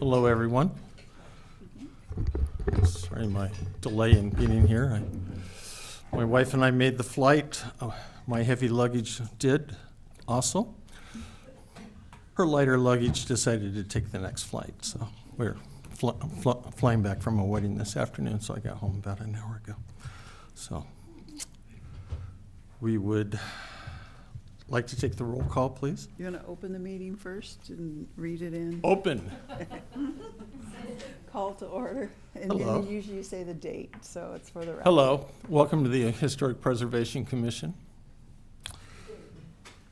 Hello, everyone. Sorry, my delay in getting here. My wife and I made the flight. My heavy luggage did also. Her lighter luggage decided to take the next flight, so we're flying back from a wedding this afternoon, so I got home about an hour ago. So we would like to take the roll call, please. You want to open the meeting first and read it in? Open. Call to order. And Hello. then usually you say the date, so it's for the record. Hello. Welcome to the Historic Preservation Commission.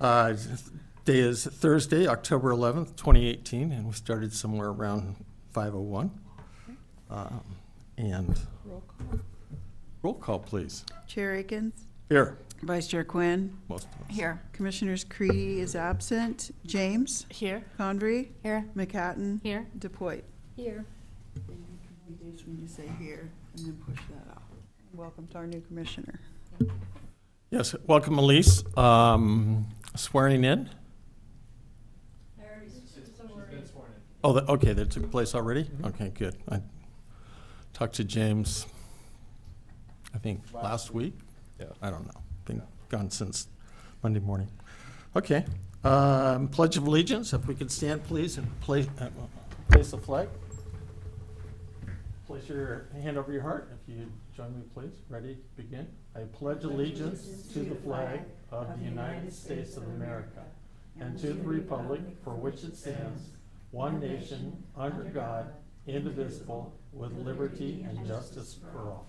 Day is Thursday, October 11th, 2018, and we started somewhere around 5:01. And Roll call. roll call, please. Chair Akins, Here. Vice Chair Quinn, Most of us. Here. Commissioners Creedy is absent, James, Here. Condrey, Here. McCatton, Here. DePoit. Here. When you say here, and then push that out. Welcome to our new commissioner. Yes, welcome, Elise. Swearing in? Oh, okay, that took place already? Okay, good. I talked to James, I think, last week? Yeah. I don't know. Been gone since Monday morning. Okay. Pledge of Allegiance, if we could stand, please, and place the flag. Place your hand over your heart. If you join me, please. Ready? Begin. I pledge allegiance to the flag of the United States of America and to the republic for which it stands, one nation, under God, indivisible, with liberty and justice for all.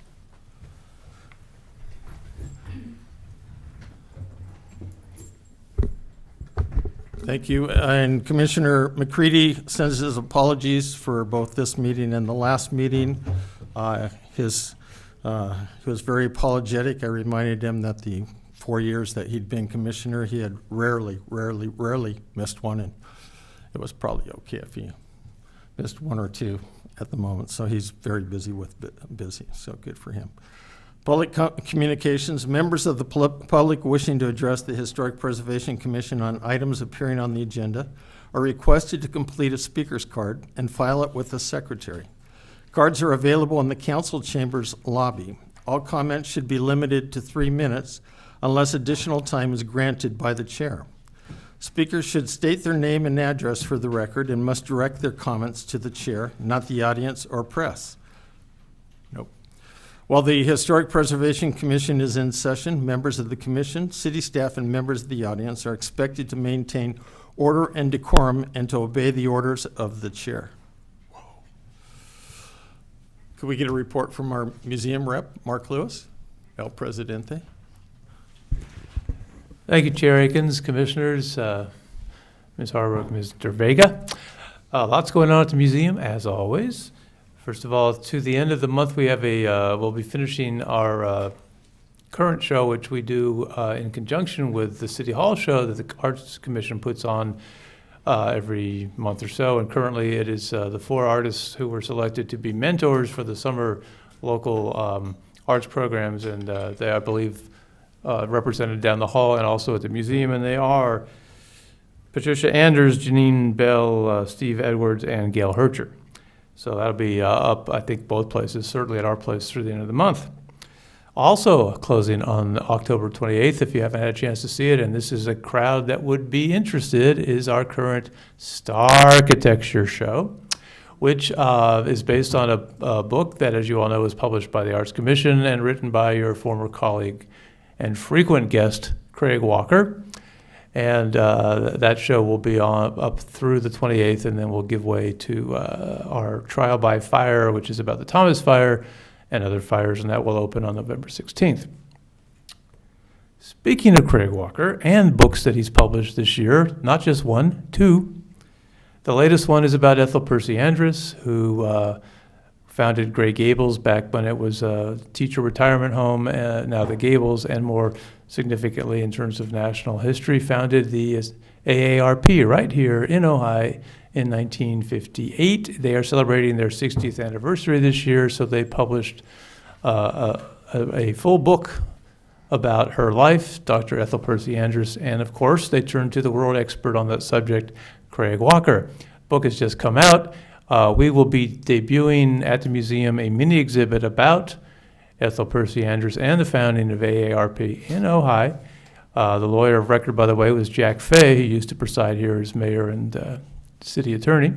Thank you. And Commissioner McCready sends his apologies for both this meeting and the last meeting. He was very apologetic. I reminded him that the 4 years that he'd been commissioner, he had rarely missed one, and it was probably okay if he missed one or two at the moment. So he's very busy, so good for him. Public communications. Members of the public wishing to address the Historic Preservation Commission on items appearing on the agenda are requested to complete a speaker's card and file it with the secretary. Cards are available in the council chambers lobby. All comments should be limited to 3 minutes unless additional time is granted by the chair. Speakers should state their name and address for the record and must direct their comments to the chair, not the audience or press. Nope. While the Historic Preservation Commission is in session, members of the commission, city staff, and members of the audience are expected to maintain order and decorum and to obey the orders of the chair. Whoa. Could we get a report from our museum rep, Mark Lewis? El Presidente. Thank you, Chair Akins, Commissioners, Ms. Harburg, Mr. Vega. Lots going on at the museum, as always. First of all, to the end of the month, we have we'll be finishing our current show, which we do in conjunction with the City Hall show that the Arts Commission puts on every month or so. And currently it is the 4 artists who were selected to be mentors for the summer local arts programs. And they, I believe, represented down the hall and also at the museum. And they are Patricia Anders, Janine Bell, Steve Edwards, and Gail Hercher. So that'll be up, I think, both places, certainly at our place through the end of the month. Also closing on October 28th, if you haven't had a chance to see it, and this is a crowd that would be interested, is our current Star Architecture show, which is based on a book that, as you all know, was published by the Arts Commission and written by your former colleague and frequent guest, Craig Walker. And that show will be up through the 28th, and then we'll give way to our Trial by Fire, which is about the Thomas Fire and other fires, and that will open on November 16th. Speaking of Craig Walker and books that he's published this year, not just 1, 2. The latest one is about Ethel Percy Andrus, who founded Gray Gables back when it was a teacher retirement home, now the Gables, and more significantly in terms of national history, founded the AARP right here in Ojai in 1958. They are celebrating their 60th anniversary this year, so they published a full book about her life, Dr. Ethel Percy Andrus, and of course they turned to the world expert on that subject, Craig Walker. Book has just come out. We will be debuting at the museum a mini exhibit about Ethel Percy Andrews and the founding of AARP in Ojai. The lawyer of record, by the way, was Jack Fay, who used to preside here as mayor and city attorney.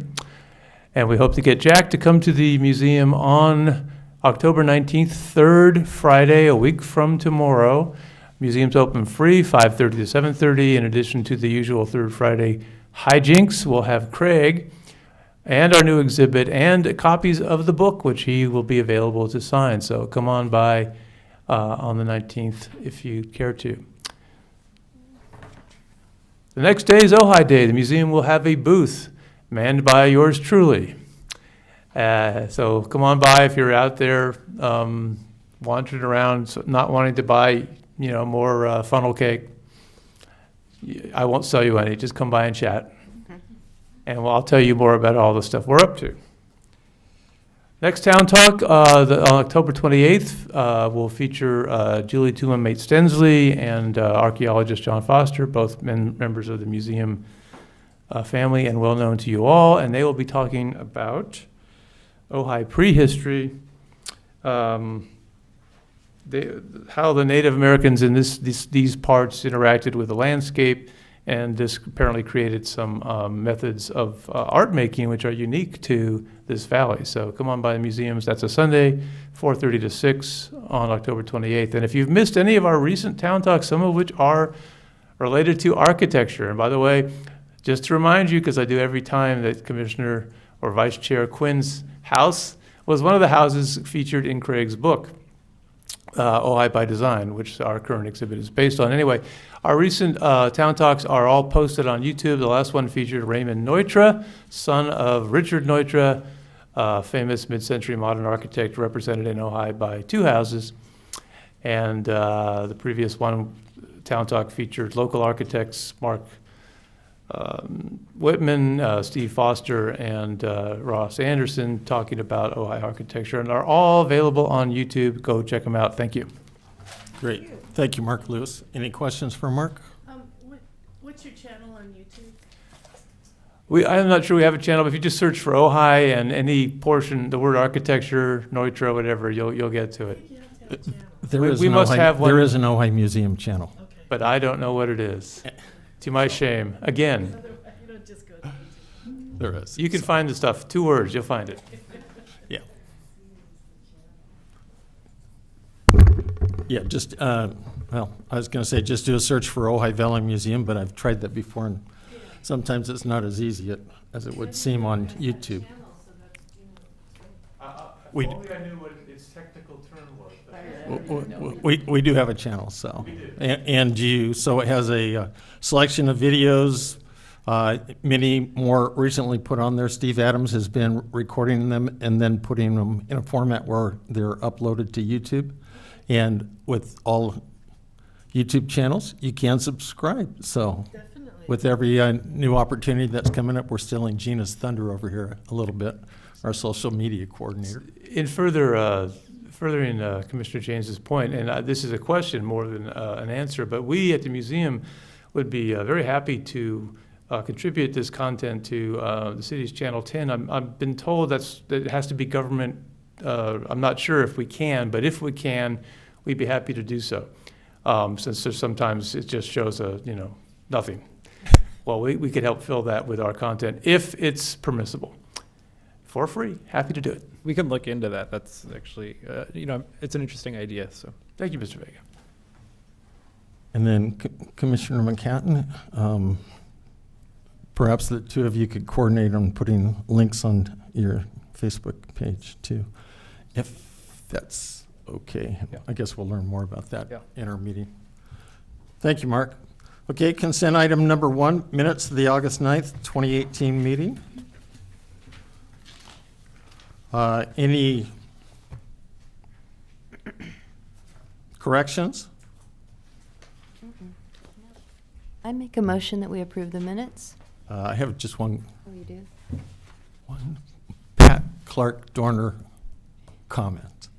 And we hope to get Jack to come to the museum on October 19th, third Friday, a week from tomorrow. Museum's open free, 5:30 to 7:30. In addition to the usual third Friday hijinks, we'll have Craig and our new exhibit and copies of the book, which he will be available to sign. So come on by on the 19th if you care to. The next day is Ojai Day. The museum will have a booth manned by yours truly. So come on by if you're out there wandering around, not wanting to buy, more funnel cake. I won't sell you any. Just come by and chat. And I'll tell you more about all the stuff we're up to. Next Town Talk, on October 28th, will feature Julie Tooman-Mate Stensley and archaeologist John Foster, both members of the museum family and well known to you all. And they will be talking about Ojai prehistory, how the Native Americans in these parts interacted with the landscape, and this apparently created some methods of art making which are unique to this valley. So come on by the museums. That's a Sunday, 4:30 to 6 on October 28th. And if you've missed any of our recent Town Talks, some of which are related to architecture, and by the way, just to remind you, because I do every time, that Commissioner or Vice Chair Quinn's house was one of the houses featured in Craig's book, Ojai by Design, which our current exhibit is based on. Anyway, our recent Town Talks are all posted on YouTube. The last one featured Raymond Neutra, son of Richard Neutra, famous mid-century modern architect represented in Ojai by two houses. And the previous one, Town Talk, featured local architects Mark Whitman, Steve Foster, and Ross Anderson talking about Ojai architecture, and are all available on YouTube. Go check them out. Thank you. Great. Thank you, Mark Lewis. Any questions for Mark? What's your channel on YouTube? I'm not sure we have a channel, but if you just search for Ojai and any portion, the word architecture, Neutra, whatever, you'll get to it. You have to have a channel. We must have one. There is an Ojai Museum channel. Okay. But I don't know what it is. To my shame. Again, Otherwise, you don't just go to YouTube. There is. you can find the stuff. 2 words, you'll find it. Yeah. Yeah, just, well, I was going to say, just do a search for Ojai Valley Museum, but I've tried that before, and sometimes it's not as easy as it would seem on YouTube. We d- Only I knew what its technical term was. We do have a channel, so. And so it has a selection of videos, many more recently put on there. Steve Adams has been recording them and then putting them in a format where they're uploaded to YouTube. And with all YouTube channels, you can subscribe. So Definitely. with every new opportunity that's coming up, we're stealing Gina's thunder over here a little bit, our social media coordinator. In furthering Commissioner James's point, and this is a question more than an answer, but we at the museum would be very happy to contribute this content to the city's Channel 10. I've been told that it has to be government. I'm not sure if we can, but if we can, we'd be happy to do so. Since there's sometimes it just shows nothing. Well, we could help fill that with our content if it's permissible. For free, happy to do it. We can look into that. That's actually, it's an interesting idea. So Thank you, Mr. Vega. And then Commissioner McCatton, perhaps the two of you could coordinate on putting links on your Facebook page too, if that's okay. Yeah. I guess we'll learn more about that Yeah. in our meeting. Thank you, Mark. Okay, consent item number 1, minutes of the August 9th, 2018 meeting. Any corrections? I make a motion that we approve the minutes. I have just one Oh, you do? Pat Clark Dorner comment.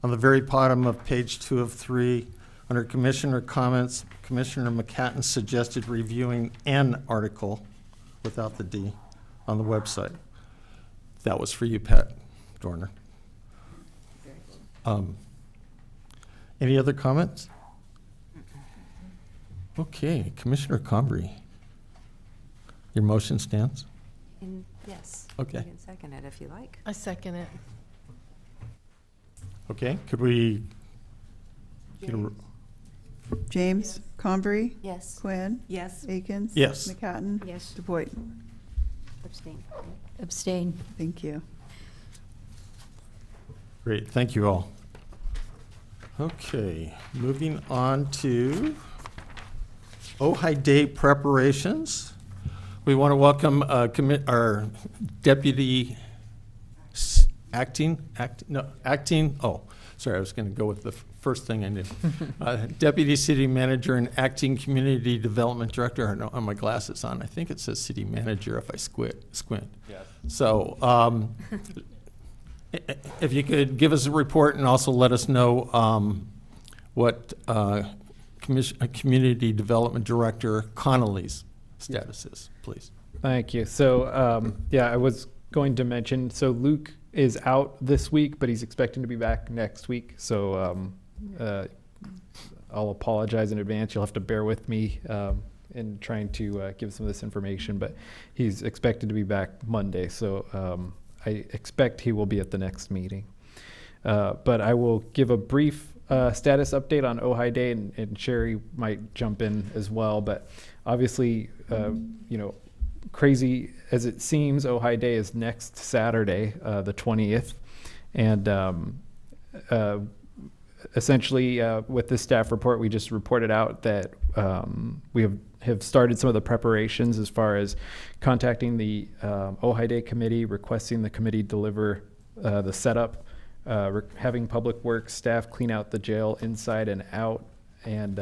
On the very bottom of page 2 of 3, under Commissioner comments, Commissioner McCatton suggested reviewing an article without the D on the website. That was for you, Pat Dorner. Any other comments? Okay, Commissioner Combry, your motion stands? Yes. Okay. You can second it if you like. I second it. Okay, could we get a, James, Convery, Yes. Quinn, Yes. Akins. Yes. McCatton. Yes. DePoy. Abstain. Abstain. Thank you. great, thank you all. Okay, moving on to Ojai Day preparations. We want to welcome our deputy acting, sorry, I was going to go with the first thing I knew. Deputy City Manager and Acting Community Development Director. I know on my glasses on, I think it says City Manager if I squint. Yes. So if you could give us a report and also let us know what Community Development Director Connolly's status is, please. Thank you. So, yeah, I was going to mention, so Luke is out this week, but he's expecting to be back next week. So I'll apologize in advance. You'll have to bear with me in trying to give some of this information, but he's expected to be back Monday. So I expect he will be at the next meeting. But I will give a brief status update on Ojai Day, and Sherry might jump in as well. But obviously, crazy as it seems, Ojai Day is next Saturday, the 20th. And essentially, with this staff report, we just reported out that we have started some of the preparations as far as contacting the Ojai Day committee, requesting the committee deliver the setup, having Public Works staff clean out the jail inside and out, and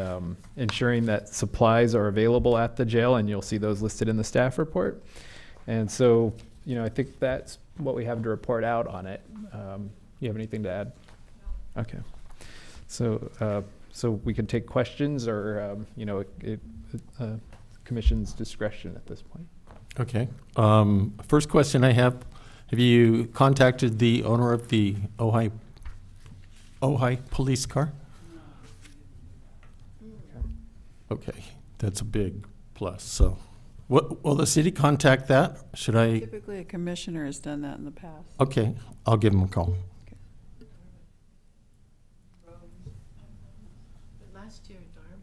ensuring that supplies are available at the jail, and you'll see those listed in the staff report. And so, I think that's what we have to report out on it. You have anything to add? Okay. So, so we can take questions, or commission's discretion at this point. Okay. First question I have you contacted the owner of the Ojai police car? Okay, that's a big plus. So, will the city contact that? Should I? Typically, a commissioner has done that in the past. Okay, I'll give him a call. But last year, Darwin.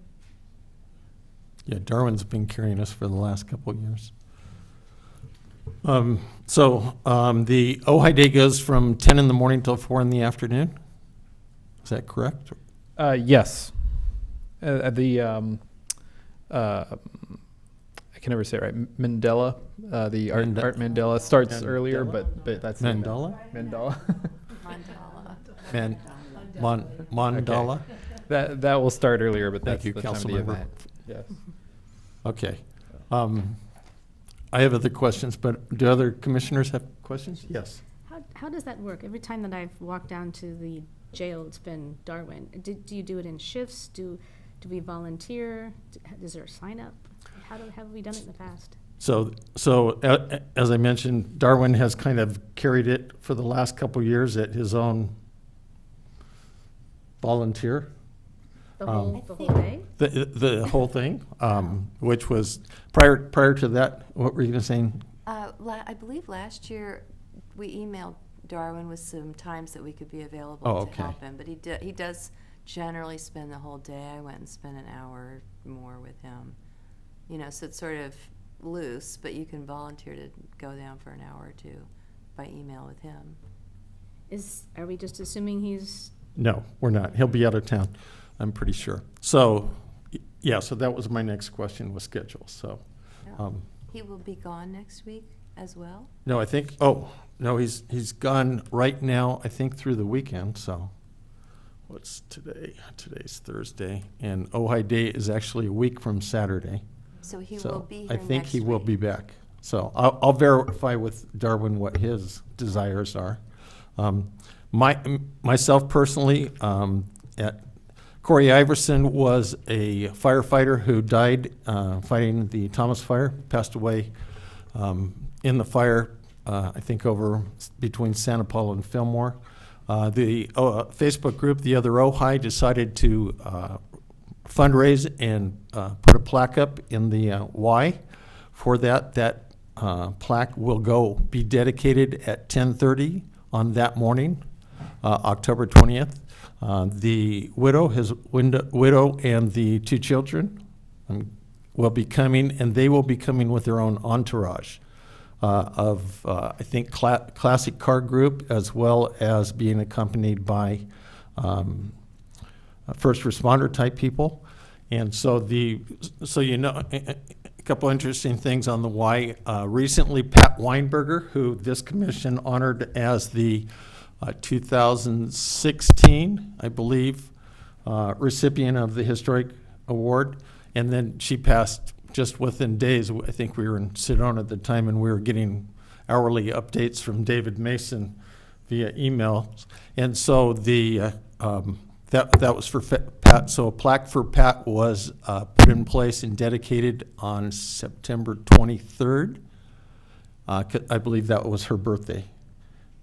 Yeah, Darwin's been carrying us for the last couple of years. The Ojai Day goes from 10 in the morning till 4 in the afternoon? Is that correct? Yes. I can never say it right. Mandela, the Art Mandela starts earlier, but that's Mandela? Mandela. Mandala? That will start earlier, but Thank that's you, the time of the Councilmember. event. Yes. Okay. I have other questions, but do other commissioners have questions? Yes. How does that work? Every time that I've walked down to the jail, it's been Darwin. Do you do it in shifts? Do we volunteer? Is there a sign up? How have we done it in the past? So as I mentioned, Darwin has kind of carried it for the last couple of years at his own volunteer. The whole day? The whole thing, which was prior to that, what were you going to say? I believe last year we emailed Darwin with some times that we could be available Oh, to okay. help him, but he does generally spend the whole day. I went and spent an hour more with him. So it's sort of loose, but you can volunteer to go down for an hour or two by email with him. Are we just assuming he's? No, we're not. He'll be out of town, I'm pretty sure. So, yeah, so that was my next question, was schedule, so. He will be gone next week as well? No, he's gone right now, I think through the weekend, so. What's today? Today's Thursday, and Ojai Day is actually a week from Saturday. So he will be here next I think he will week. be back. So I'll verify with Darwin what his desires are. Myself personally, Corey Iverson was a firefighter who died fighting the Thomas Fire, passed away in the fire I think over between Santa Paula and Fillmore. The Facebook group, the other Ojai, decided to fundraise and put a plaque up in the Y for that. That plaque will be dedicated at 10:30 on that morning, October 20th. The widow and the 2 children will be coming, and they will be coming with their own entourage of, I think, classic car group, as well as being accompanied by first responder type people. And so a couple interesting things on the Y. Recently, Pat Weinberger, who this commission honored as the 2016, I believe, recipient of the Historic Award, and then she passed just within days. I think we were in Sedona at the time, and we were getting hourly updates from David Mason via email. And so that was for Pat. So a plaque for Pat was put in place and dedicated on September 23rd. I believe that was her birthday.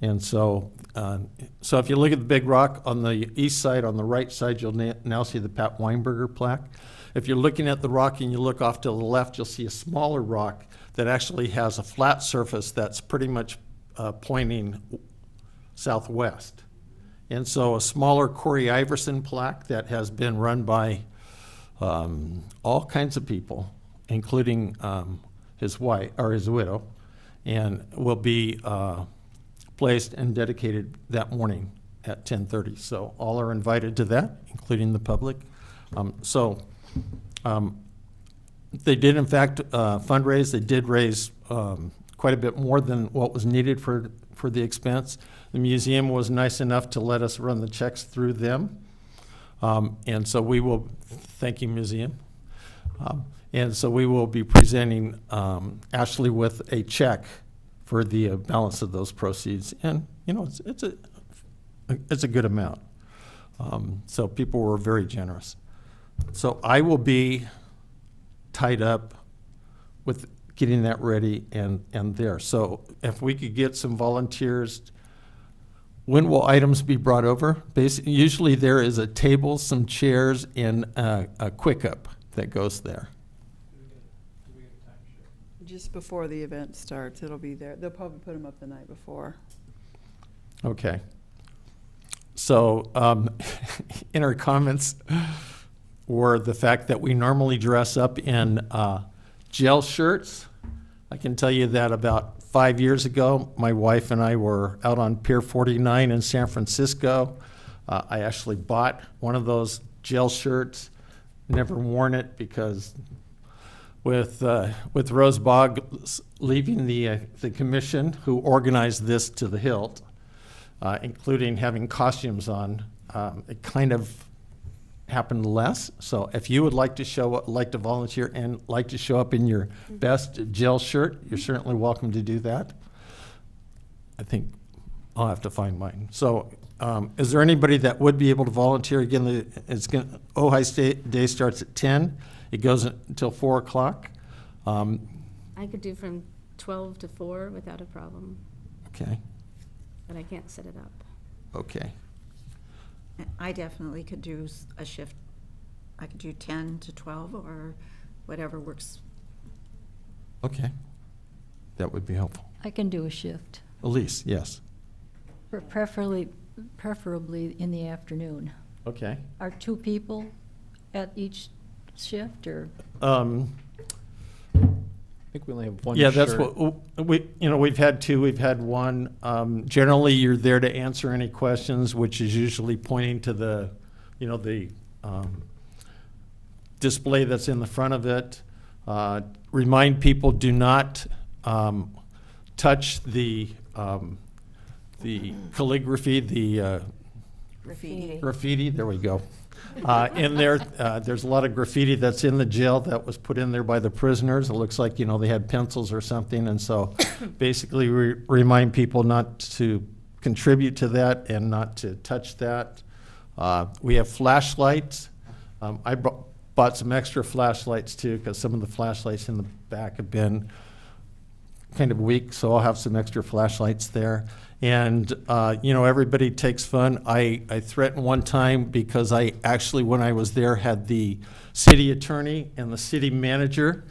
And so if you look at the big rock on the east side, on the right side, you'll now see the Pat Weinberger plaque. If you're looking at the rock and you look off to the left, you'll see a smaller rock that actually has a flat surface that's pretty much pointing southwest. And so a smaller Corey Iverson plaque that has been run by all kinds of people, including his wife or his widow, and will be placed and dedicated that morning at 10:30. So all are invited to that, including the public. They did, in fact, fundraise. They did raise quite a bit more than what was needed for the expense. The museum was nice enough to let us run the checks through them. And so we will, thank you, museum. And so we will be presenting Ashley with a check for the balance of those proceeds. And, it's a good amount. So people were very generous. So I will be tied up with getting that ready and there. So if we could get some volunteers, when will items be brought over? Usually there is a table, some chairs, and a quick up that goes there. Just before the event starts, it'll be there. They'll probably put them up the night before. Okay. So in our comments were the fact that we normally dress up in gel shirts. I can tell you that about 5 years ago, my wife and I were out on Pier 49 in San Francisco. I actually bought one of those gel shirts, never worn it because with Rose Bogg leaving the commission, who organized this to the hilt, including having costumes on, it kind of happened less. So if you would like to volunteer and like to show up in your best gel shirt, you're certainly welcome to do that. I think I'll have to find mine. So is there anybody that would be able to volunteer? Again, Ojai Day starts at 10. It goes until 4 o'clock. I could do from 12 to 4 without a problem, Okay, but I can't set it up. okay. I definitely could do a shift. I could do 10 to 12 or whatever works. Okay, that would be helpful. I can do a shift, Elise, yes. preferably in the afternoon. Okay. Are 2 people at each shift, or? I think we only have one Yeah, shirt. that's what we've had 2. We've had 1. Generally, you're there to answer any questions, which is usually pointing to the display that's in the front of it. Remind people, do not touch the calligraphy, the graffiti. There we go. In there, there's a lot of graffiti that's in the jail that was put in there by the prisoners. It looks like, they had pencils or something. And so basically remind people not to contribute to that and not to touch that. We have flashlights. I bought some extra flashlights too, because some of the flashlights in the back have been kind of week, so I'll have some extra flashlights there. And, everybody takes fun. I threatened one time because I actually, when I was there, had the city attorney and the city manager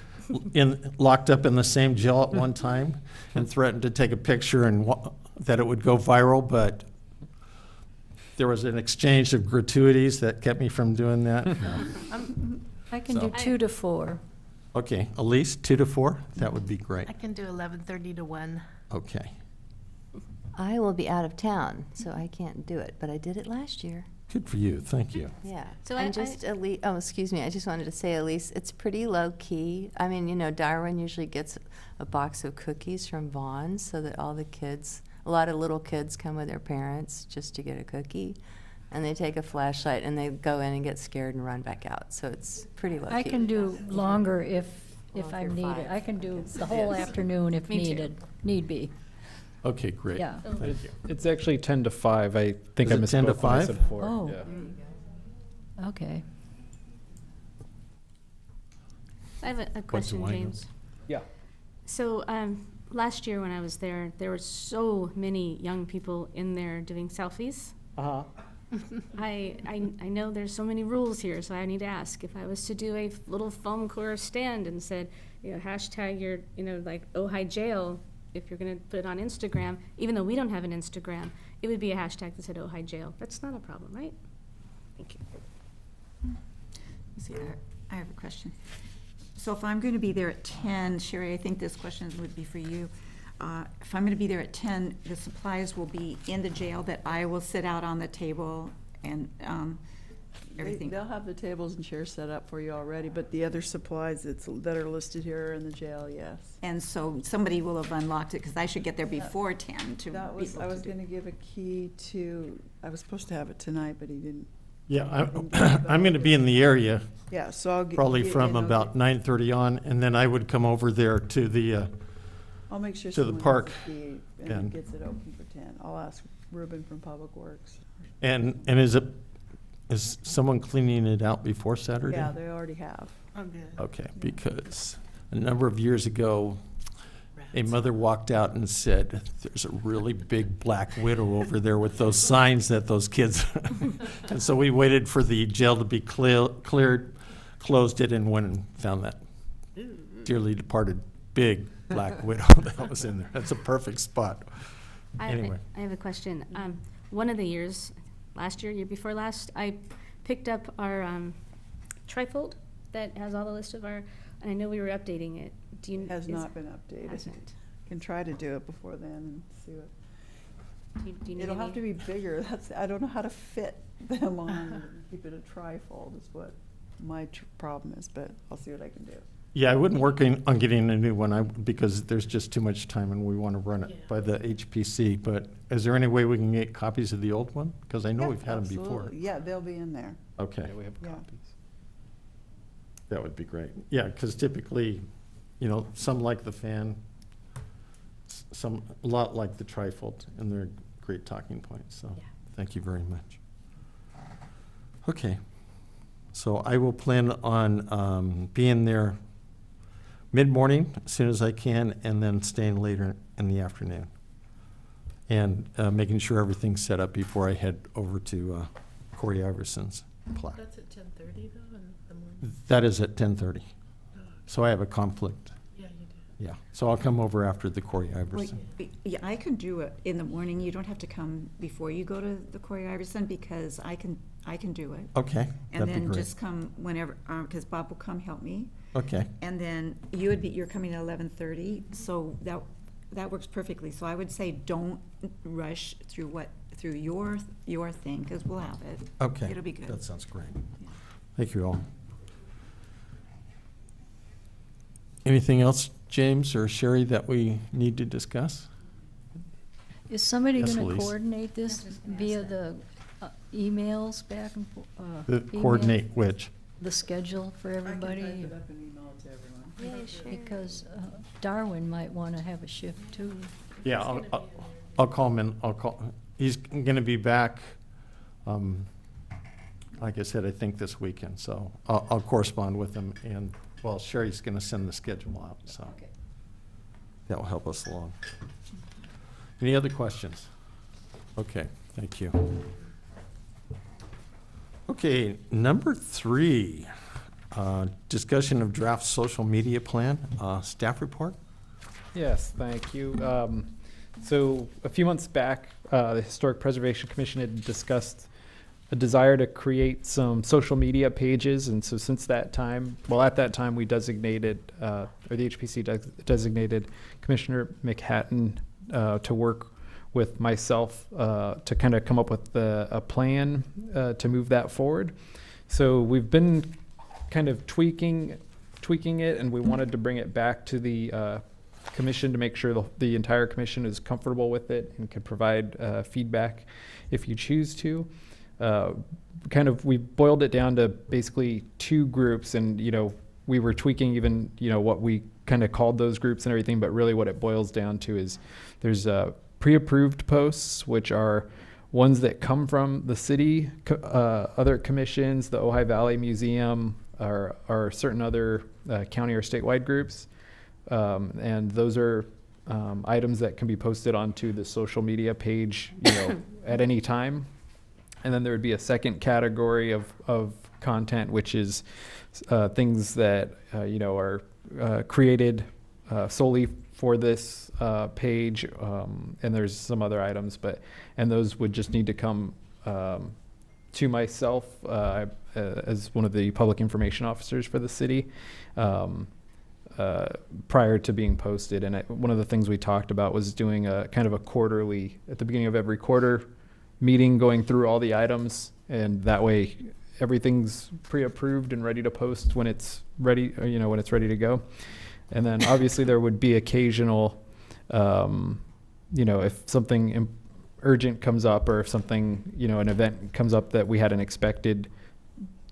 locked up in the same jail at one time, and threatened to take a picture and that it would go viral, but there was an exchange of gratuities that kept me from doing that. I can So- do 2 to 4. Okay, Elise, 2 to 4? That would be great. I can do 11:30 to 1. Okay, I will be out of town, so I can't do it, but I did it last year. good for you, thank you. Yeah. So And just Elise, oh, excuse me, I just wanted to say, Elise, it's pretty low key. I mean, Darwin usually gets a box of cookies from Vaughn's so that all the kids, a lot of little kids come with their parents just to get a cookie. And they take a flashlight and they go in and get scared and run back out. So it's pretty low key. I can do longer if Well, if I'm you're needed. 5, I can do it's- the whole yes. afternoon if Me too. need be. Okay, great. Yeah. Thank you. It's actually 10 to 5. I think Is I it 10 to misspoke when I 5? said 4. Oh. Yeah. Okay. I have a question, I know? James. Yeah. So, last year when I was there were so many young people in there doing selfies. Uh-huh. I know there's so many rules here, so I need to ask, if I was to do a little foam core stand and said, hashtag your, like Ojai jail, if you're gonna put it on Instagram, even though we don't have an Instagram, it would be a hashtag that said Ojai jail. That's not a problem, right? Thank you. See, I have a question. So if I'm going to be there at 10, Sherry, I think this question would be for you. If I'm going to be there at 10, the supplies will be in the jail that I will sit out on the table and everything. They'll have the tables and chairs set up for you already, but the other supplies that are listed here are in the jail, yes. And so somebody will have unlocked it because I should get there before 10 to be I able was to going to give a key to, I was supposed to have it tonight, but he didn't. Yeah, I'm going to be in the area Yeah, so I'll get. probably get- from I'll about get- 9:30 on, and then I would come over there to the, I'll make sure to the someone has park the key and and- gets it open for 10. I'll ask Ruben from Public Works. and is someone cleaning it out before Saturday? Yeah, they already have. Oh, good. Okay, because a number of years ago, a Rats. mother walked out and said, there's a really big black widow over there with those signs that those kids. And so we waited for the jail to be cleared, closed it, and went and found that dearly departed big black widow that was in there. That's a perfect spot. Anyway. I have a question. One of the years, last year, year before last, I picked up our trifold that has all the list of our, and I know we were updating it. Do you? Has is- not been updated. Hasn't. Can try to do it before then and see what. Do you need It'll have to any- be bigger. I don't know how to fit them on and keep it a trifold is what my problem is, but I'll see what I can do. Yeah, I wouldn't work on getting a new one because there's just too much time and we want to run it Yeah. by the HPC. But is there any way we can get copies of the old one? Because I know Yeah, we've had them before. absolutely. Yeah, they'll be in there. Okay, Yeah, we have Yeah. copies. that would be great. Yeah, because typically, some like the fan, some, a lot like the trifold, and they're great talking points, so Yeah. thank you very much. Okay, so I will plan on being there mid-morning as soon as I can, and then staying later in the afternoon. And making sure everything's set up before I head over to Corey Iverson's plaque. That's at 10:30 though in the morning? That is at 10:30. So I have a conflict. Yeah, you do. Yeah, so I'll come over after the Corey Iverson. Yeah, I can do it in the morning. You don't have to come before you go to the Corey Iverson because I can do it. Okay, And that'd be then great. just come whenever, because Bob will come help me. Okay, And then you're coming at 11:30, so that works perfectly. So I would say don't rush through your thing, because we'll have it. okay. It'll be good. That sounds great. Yeah. Thank you all. Anything else, James or Sherry, that we need to discuss? Is somebody Yes, going to Elise. coordinate this via the emails back and forth? Coordinate which? The schedule for everybody? I can type it up and email it to everyone. Yeah, sure. Because Darwin might want to have a shift too. Yeah, He's gonna be in there. I'll call him in, he's gonna be back, like I said, I think this weekend, so I'll correspond with him, and, well, Sherry's gonna send the schedule out, so. Okay. that will help us along. Any other questions? Okay, thank you. Okay, number 3, discussion of draft social media plan, staff report. Yes, thank you. So a few months back, the Historic Preservation Commission had discussed a desire to create some social media pages. And so since that time, well, at that time, we designated, or the HPC designated Commissioner McHatton to work with myself to kind of come up with a plan to move that forward. So we've been kind of tweaking it, and we wanted to bring it back to the commission to make sure the entire commission is comfortable with it and can provide feedback if you choose to. We boiled it down to basically 2 groups, and we were tweaking even what we kind of called those groups and everything, but really what it boils down to is there's pre-approved posts, which are ones that come from the city, other commissions, the Ojai Valley Museum, or certain other county or statewide groups. And those are items that can be posted onto the social media page, at any time. And then there would be a second category of content, which is things that are created solely for this page, and there's some other items, and those would just need to come to myself as one of the public information officers for the city prior to being posted. And one of the things we talked about was doing a kind of a quarterly, at the beginning of every quarter, meeting, going through all the items, and that way everything's pre-approved and ready to post when it's ready, when it's ready to go. And then obviously there would be occasional, if something urgent comes up, or if something, an event comes up that we hadn't expected,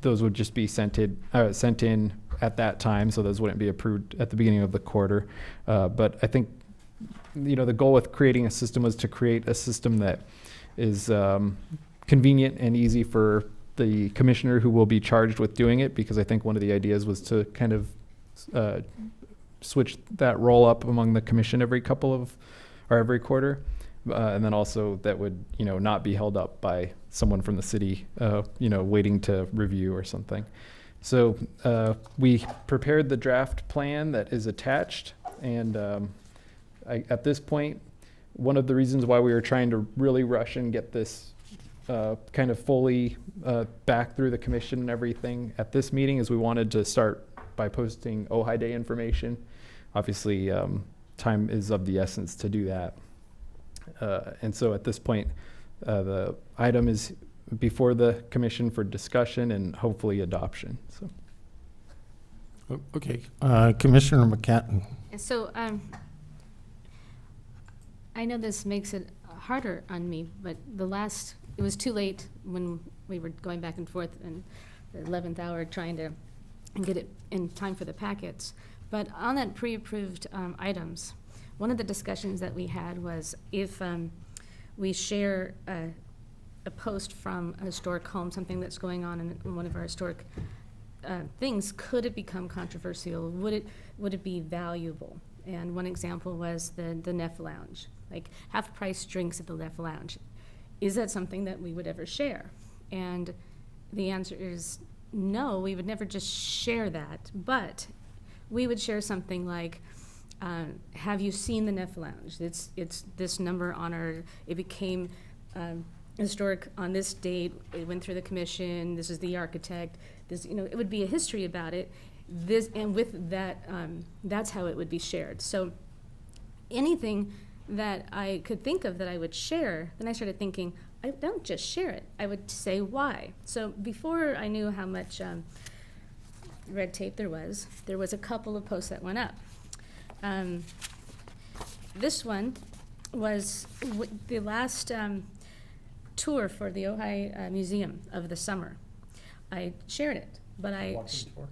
those would just be sent in at that time, so those wouldn't be approved at the beginning of the quarter. But I think, the goal with creating a system was to create a system that is convenient and easy for the commissioner who will be charged with doing it, because I think one of the ideas was to kind of switch that role up among the commission every quarter. And then also that would, not be held up by someone from the city, waiting to review or something. So we prepared the draft plan that is attached. And at this point, one of the reasons why we were trying to really rush and get this kind of fully back through the commission and everything at this meeting is we wanted to start by posting Ojai Day information. Obviously, time is of the essence to do that. And so at this point, the item is before the commission for discussion and hopefully adoption. So. Okay, Commissioner McHatton. So I know this makes it harder on me, but it was too late when we were going back and forth in the 11th hour trying to get it in time for the packets. But on that pre-approved items, one of the discussions that we had was if we share a post from a historic home, something that's going on in one of our historic things, could it become controversial? Would it be valuable? And one example was the Neff Lounge, like half-price drinks at the Neff Lounge. Is that something that we would ever share? And the answer is no, we would never just share that, but we would share something like, have you seen the Neff Lounge? It's this number on it became historic on this date, it went through the commission, this is the architect, it would be a history about it. And with that, that's how it would be shared. So anything that I could think of that I would share, then I started thinking, I don't just share it, I would say why. So before I knew how much red tape there was a couple of posts that went up. This one was the last tour for the Ojai Museum of the summer. I shared it, but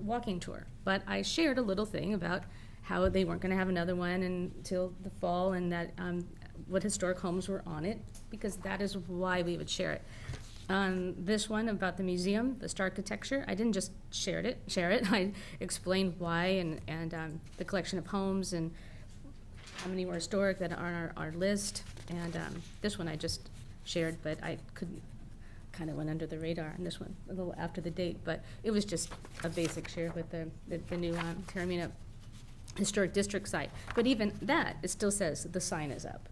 walking tour. But I shared a little thing about how they weren't going to have another one until the fall, and that what historic homes were on it, because that is why we would share it. This one about the museum, the star architecture, I didn't just share it. I explained why and the collection of homes and how many were historic that are on our list. And this one I just shared, but I couldn't, kind of went under the radar on this one, a little after the date. But it was just a basic share with the new Taramina Historic District site. But even that, it still says the sign is up.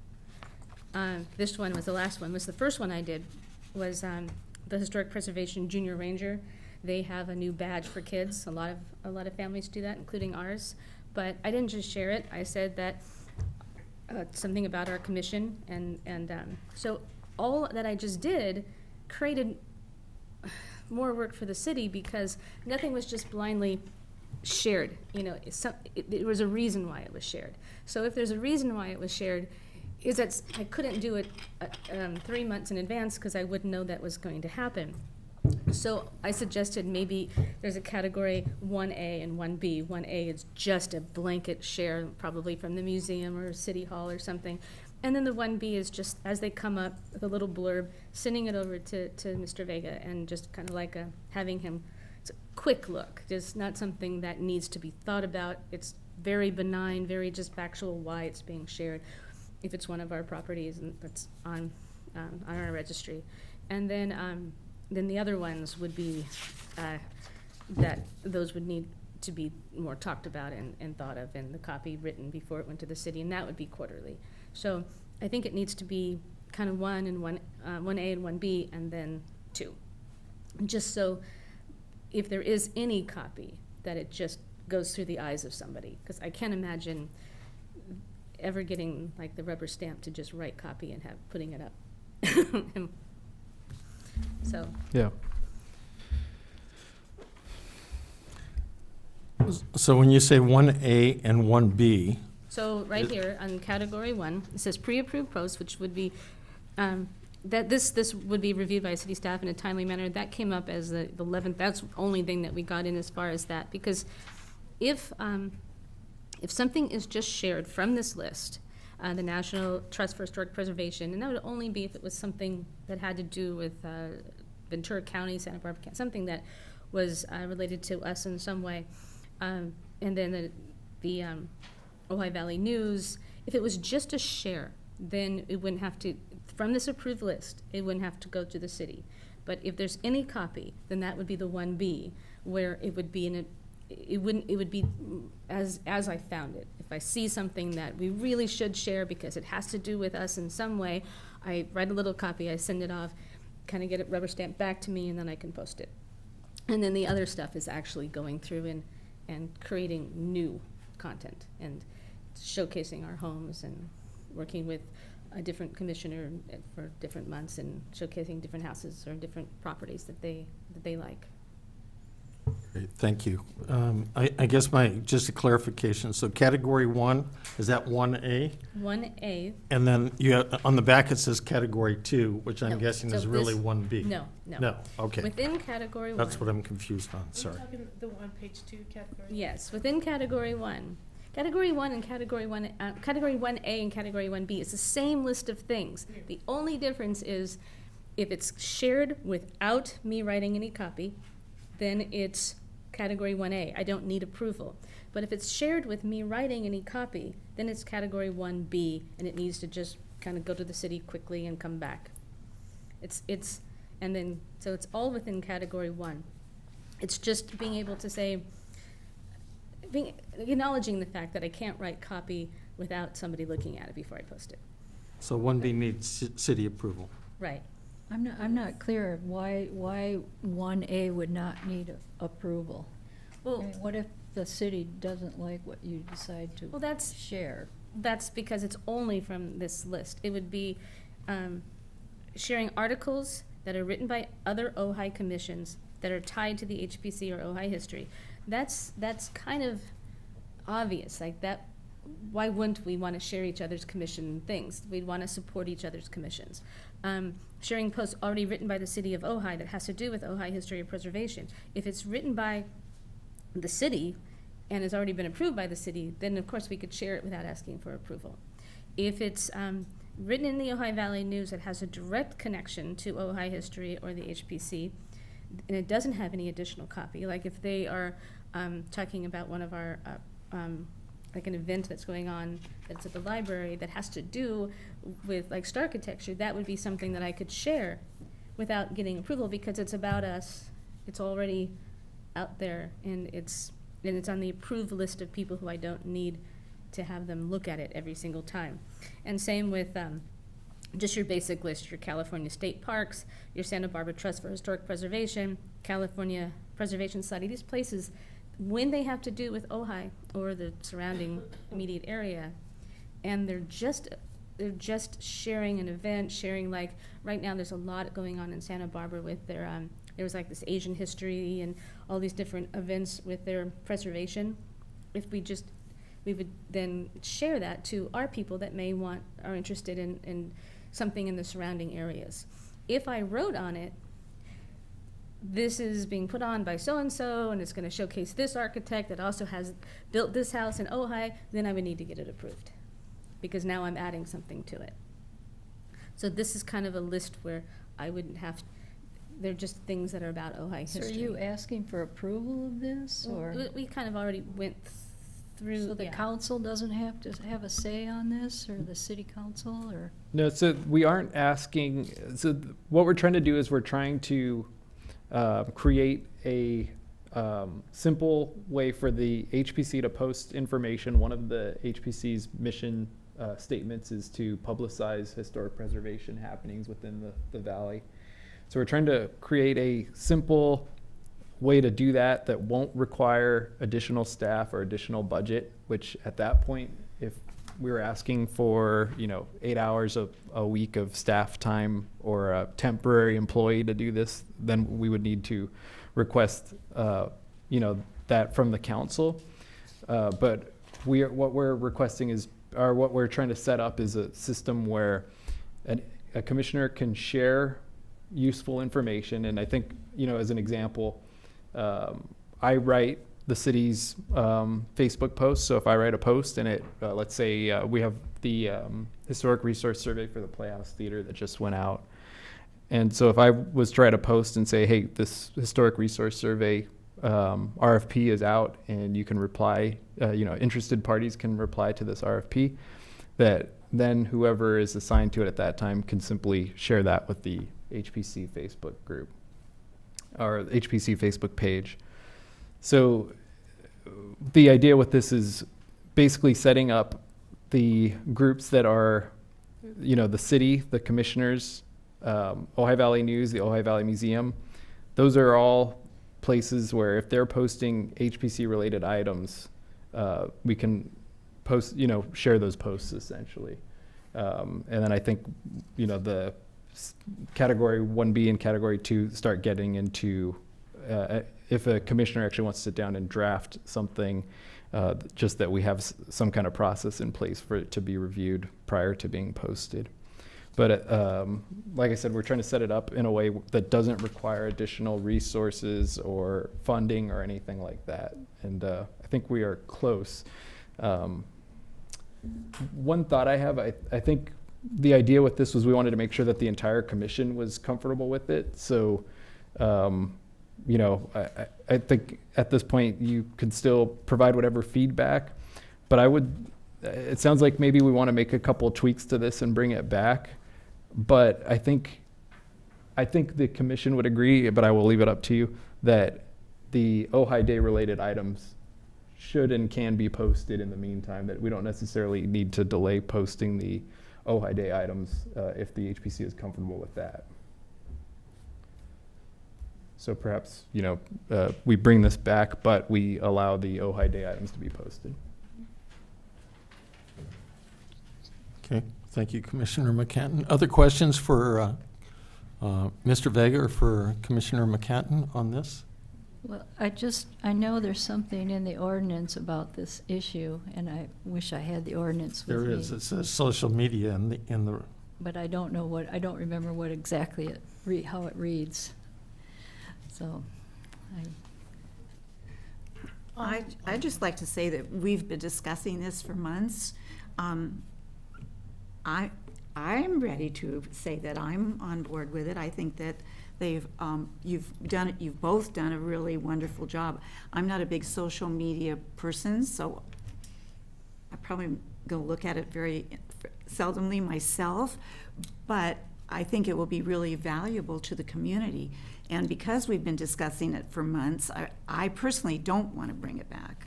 This one was the last one. The first one I did was the Historic Preservation Junior Ranger. They have a new badge for kids. A lot of families do that, including ours. But I didn't just share it. I said that something about our commission, and so all that I just did created more work for the city because nothing was just blindly shared. You know, there was a reason why it was shared. So if there's a reason why it was shared, is that I couldn't do it 3 months in advance because I wouldn't know that was going to happen. So I suggested maybe there's a category 1A and 1B. 1A is just a blanket share, probably from the museum or City Hall or something. And then the 1B is just, as they come up, with a little blurb, sending it over to Mr. Vega and just kind of like having him, it's a quick look, just not something that needs to be thought about. It's very benign, very just factual why it's being shared, if it's one of our properties and that's on our registry. And then the other ones would be that those would need to be more talked about and thought of, and the copy written before it went to the city, and that would be quarterly. So I think it needs to be kind of 1A and 1B, and then 2. Just so if there is any copy, that it just goes through the eyes of somebody, because I can't imagine ever getting like the rubber stamp to just write copy and putting it up. So. Yeah. So when you say 1A and 1B, So right here on category 1, it says pre-approved posts, which would be, that this would be reviewed by city staff in a timely manner. That came up as the 11th. That's the only thing that we got in as far as that, because if something is just shared from this list, the National Trust for Historic Preservation, and that would only be if it was something that had to do with Ventura County, Santa Barbara County, something that was related to us in some way, and then the Ojai Valley News, if it was just a share, then it wouldn't have to, from this approved list, it wouldn't have to go to the city. But if there's any copy, then that would be the 1B, where it would be it would be as I found it. If I see something that we really should share because it has to do with us in some way, I write a little copy, I send it off, kind of get it rubber stamped back to me, and then I can post it. And then the other stuff is actually going through and creating new content and showcasing our homes and working with a different commissioner for different months and showcasing different houses or different properties that they like. great, thank you. I guess just a clarification, so category 1, is that 1A? 1A. And then on the back it says category 2, which I'm No, guessing so is really this- 1B. No. No, okay. Within category 1. That's what I'm confused on, sorry. Are you talking the one page 2 category? Yes, within category 1. Category 1 and category 1, category 1A and category 1B, it's the same list of things. The only difference is if it's shared without me writing any copy, then it's category 1A. I don't need approval. But if it's shared with me writing any copy, then it's category 1B, and it needs to just kind of go to the city quickly and come back. So it's all within category 1. It's just being able to say, acknowledging the fact that I can't write copy without somebody looking at it before I post it. So 1B needs city approval. Right. I'm not clear why 1A would not need approval. I Well, mean, what if the city doesn't like what you decide to well, that's share? because it's only from this list. It would be sharing articles that are written by other Ojai commissions that are tied to the HPC or Ojai history. That's kind of obvious, like that. Why wouldn't we want to share each other's commission things? We'd want to support each other's commissions. Sharing posts already written by the city of Ojai that has to do with Ojai history or preservation. If it's written by the city and has already been approved by the city, then of course we could share it without asking for approval. If it's written in the Ojai Valley News that has a direct connection to Ojai history or the HPC, and it doesn't have any additional copy, like if they are talking about one of our like an event that's going on that's at the library that has to do with like star architecture, that would be something that I could share without getting approval, because it's about us. It's already out there, and it's on the approved list of people who I don't need to have them look at it every single time. And same with just your basic list, your California State Parks, your Santa Barbara Trust for Historic Preservation, California Preservation Society, these places, when they have to do with Ojai or the surrounding immediate area, and they're just sharing an event, sharing, like, right now there's a lot going on in Santa Barbara with their, there was like this Asian history and all these different events with their preservation. If we would then share that to our people that are interested in something in the surrounding areas. If I wrote on it, this is being put on by so-and-so, and it's going to showcase this architect that also has built this house in Ojai, then I would need to get it approved, because now I'm adding something to it. So this is kind of a list where I wouldn't have, they're just things that are about Ojai So history. are you asking for approval of this, or? We kind of already went through. So the yeah. council doesn't have to have a say on this, or the city council, or? No, so we aren't asking, what we're trying to do is we're trying to create a simple way for the HPC to post information. One of the HPC's mission statements is to publicize historic preservation happenings within the valley. So we're trying to create a simple way to do that won't require additional staff or additional budget, which at that point, if we were asking for, 8 hours a week of staff time or a temporary employee to do this, then we would need to request, that from the council. But what we're requesting is, or what we're trying to set up is a system where a commissioner can share useful information. And I think, as an example, I write the city's Facebook post. So if I write a post and it, let's say we have the historic resource survey for the Playhouse Theater that just went out. And so if I was to write a post and say, hey, this historic resource survey RFP is out, and you can reply, interested parties can reply to this RFP, that then whoever is assigned to it at that time can simply share that with the HPC Facebook group or HPC Facebook page. So the idea with this is basically setting up the groups that are, the city, the commissioners, Ojai Valley News, the Ojai Valley Museum. Those are all places where if they're posting HPC related items, we can post, share those posts essentially. And then I think, the category 1B and category 2 start getting into, if a commissioner actually wants to sit down and draft something, just that we have some kind of process in place for it to be reviewed prior to being posted. But like I said, we're trying to set it up in a way that doesn't require additional resources or funding or anything like that. And I think we are close. One thought I have, I think the idea with this was we wanted to make sure that the entire commission was comfortable with it. So, I think at this point you could still provide whatever feedback, but it sounds like maybe we want to make a couple tweaks to this and bring it back. But I think the commission would agree, but I will leave it up to you, that the Ojai Day related items should and can be posted in the meantime, that we don't necessarily need to delay posting the Ojai Day items if the HPC is comfortable with that. So perhaps, we bring this back, but we allow the Ojai Day items to be posted. Okay, thank you, Commissioner McCanton. Other questions for Mr. Vega or for Commissioner McCanton on this? Well, I know there's something in the ordinance about this issue, and I wish I had the ordinance with me. There is. It says social media in the. But I don't remember what exactly how it reads. So, I'd just like to say that we've been discussing this for months. I'm ready to say that I'm on board with it. I think that you've both done a really wonderful job. I'm not a big social media person, so I probably going to look at it very seldomly myself, but I think it will be really valuable to the community. And because we've been discussing it for months, I personally don't want to bring it back.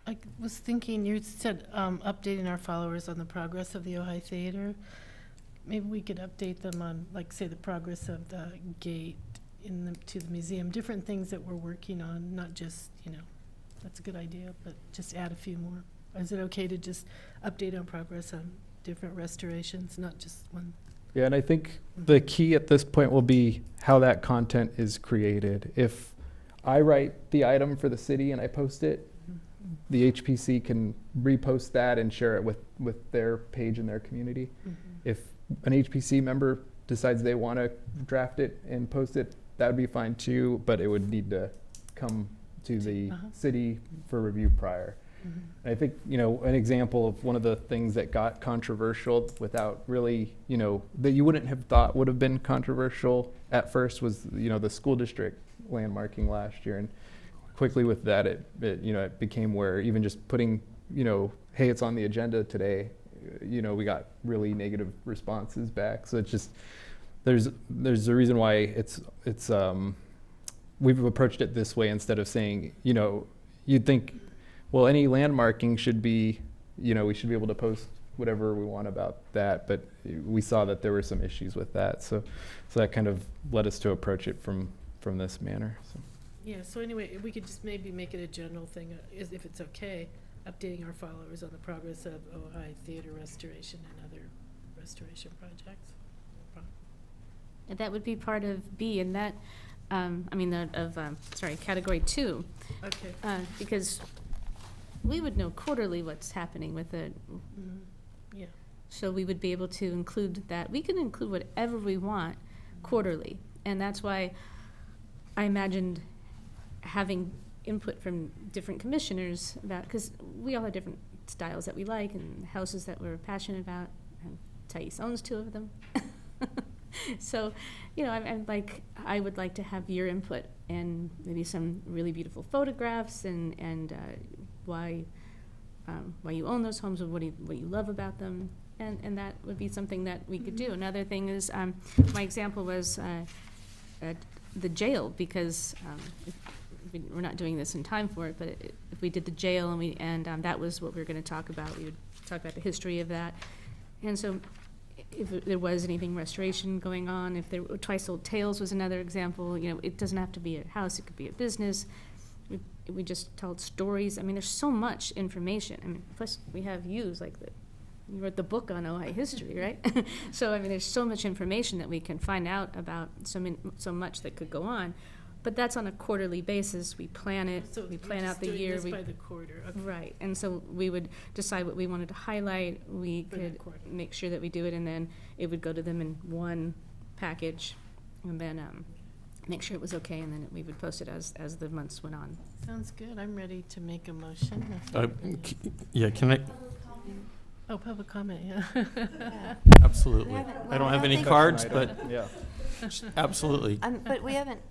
I was thinking, you said updating our followers on the progress of the Ojai Theater. Maybe we could update them on, like, say, the progress of the gate to the museum, different things that we're working on, not just, that's a good idea, but just add a few more. Is it okay to just update on progress on different restorations, not just one? Yeah, and I think the key at this point will be how that content is created. If I write the item for the city and I post it, the HPC can repost that and share it with their page in their community. If an HPC member decides they want to draft it and post it, that would be fine too, but it would need to come to the city for review prior. And I think, an example of one of the things that got controversial without really, that you wouldn't have thought would have been controversial at first was, the school district landmarking last year. And quickly with that, it became where even just putting, hey, it's on the agenda today, we got really negative responses back. So it's just, there's a reason why it's we've approached it this way instead of saying, you'd think, well, any landmarking should be, we should be able to post whatever we want about that, but we saw that there were some issues with that, so that kind of led us to approach it from this manner. So. Yeah, so anyway, we could just maybe make it a general thing, if it's okay, updating our followers on the progress of Ojai Theater restoration and other restoration projects. And that would be part of B, and that, category 2. Okay. Because we would know quarterly what's happening with it. Yeah. So we would be able to include that. We can include whatever we want quarterly. And that's why I imagined having input from different commissioners about, because we all have different styles that we like and houses that we're passionate about. And Thais owns 2 of them. So, I would like to have your input and maybe some really beautiful photographs and why you own those homes and what you love about them, and that would be something that we could do. Another thing is, my example was the jail, because we're not doing this in time for it, but if we did the jail and that was what we were going to talk about, we would talk about the history of that, and so. If there was anything restoration going on, if there Twice Old Tales was another example. It doesn't have to be a house; it could be a business. We just told stories. There's so much information. Plus we have you wrote the book on Ojai history, right? So there's so much information that we can find out about so much that could go on. But that's on a quarterly basis. We plan it. So we plan out the year. This by the quarter. Okay. Right, and so we would decide what we wanted to highlight. We For the could quarter. make sure that we do it, and then it would go to them in one package, and then make sure it was okay, and then we would post it as the months went on. Sounds good. I'm ready to make a motion. Can I? Oh, public comment, yeah. Absolutely. We haven't- I don't have any think- cards, but Yeah. absolutely. But we haven't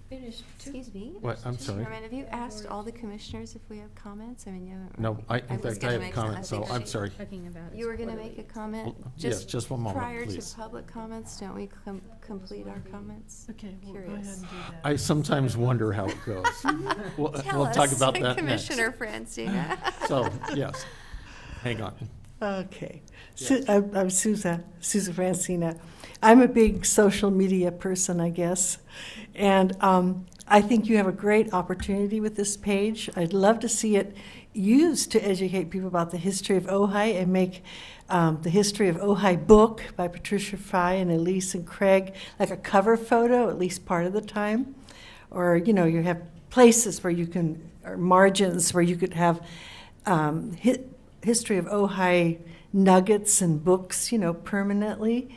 finished. Excuse me. What? I'm sorry. Chairman, have you asked all the commissioners if we have comments? You haven't. No, in was fact, I gonna have a make- comment, I so think I'm she- sorry. Talking about You were going to make a comment? Well, yes, just one moment, Prior please. to public comments, don't we complete our comments? Okay, we'll go ahead and Curious. do that. I sometimes wonder how it goes. We'll Tell we'll talk us, about that next. Commissioner Francina. So, yes, hang on. Okay. I'm Susan Francina. I'm a big social media person, I guess. And I think you have a great opportunity with this page. I'd love to see it used to educate people about the history of Ojai and make the History of Ojai book by Patricia Fry and Elise and Craig like a cover photo at least part of the time. Or, you have places where you can, or margins where you could have History of Ojai nuggets and books, permanently.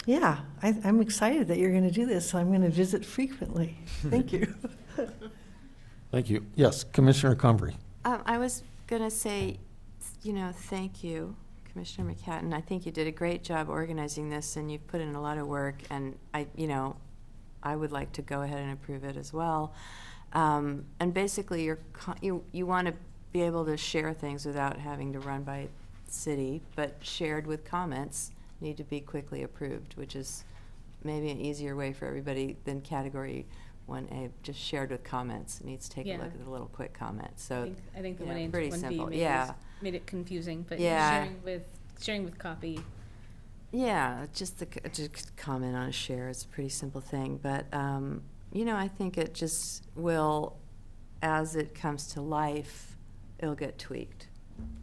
Yeah, I'm excited that you're going to do this. So I'm going to visit frequently. Thank you. Thank you. Yes, Commissioner Cumbry. I was going to say, thank you, Commissioner McHatton. I think you did a great job organizing this, and you've put in a lot of work, and I would like to go ahead and approve it as well. And basically, you want to be able to share things without having to run by city, but shared with comments need to be quickly approved, which is maybe an easier way for everybody than category 1A, just shared with comments. It needs to take a Yeah. look at the little quick comments. I So think the yeah, 1A and pretty 1B simple. maybe Yeah. made it confusing, but Yeah. sharing with copy. Yeah, just just comment on a share. It's a pretty simple thing, but I think it just will, as it comes to life, it'll get tweaked,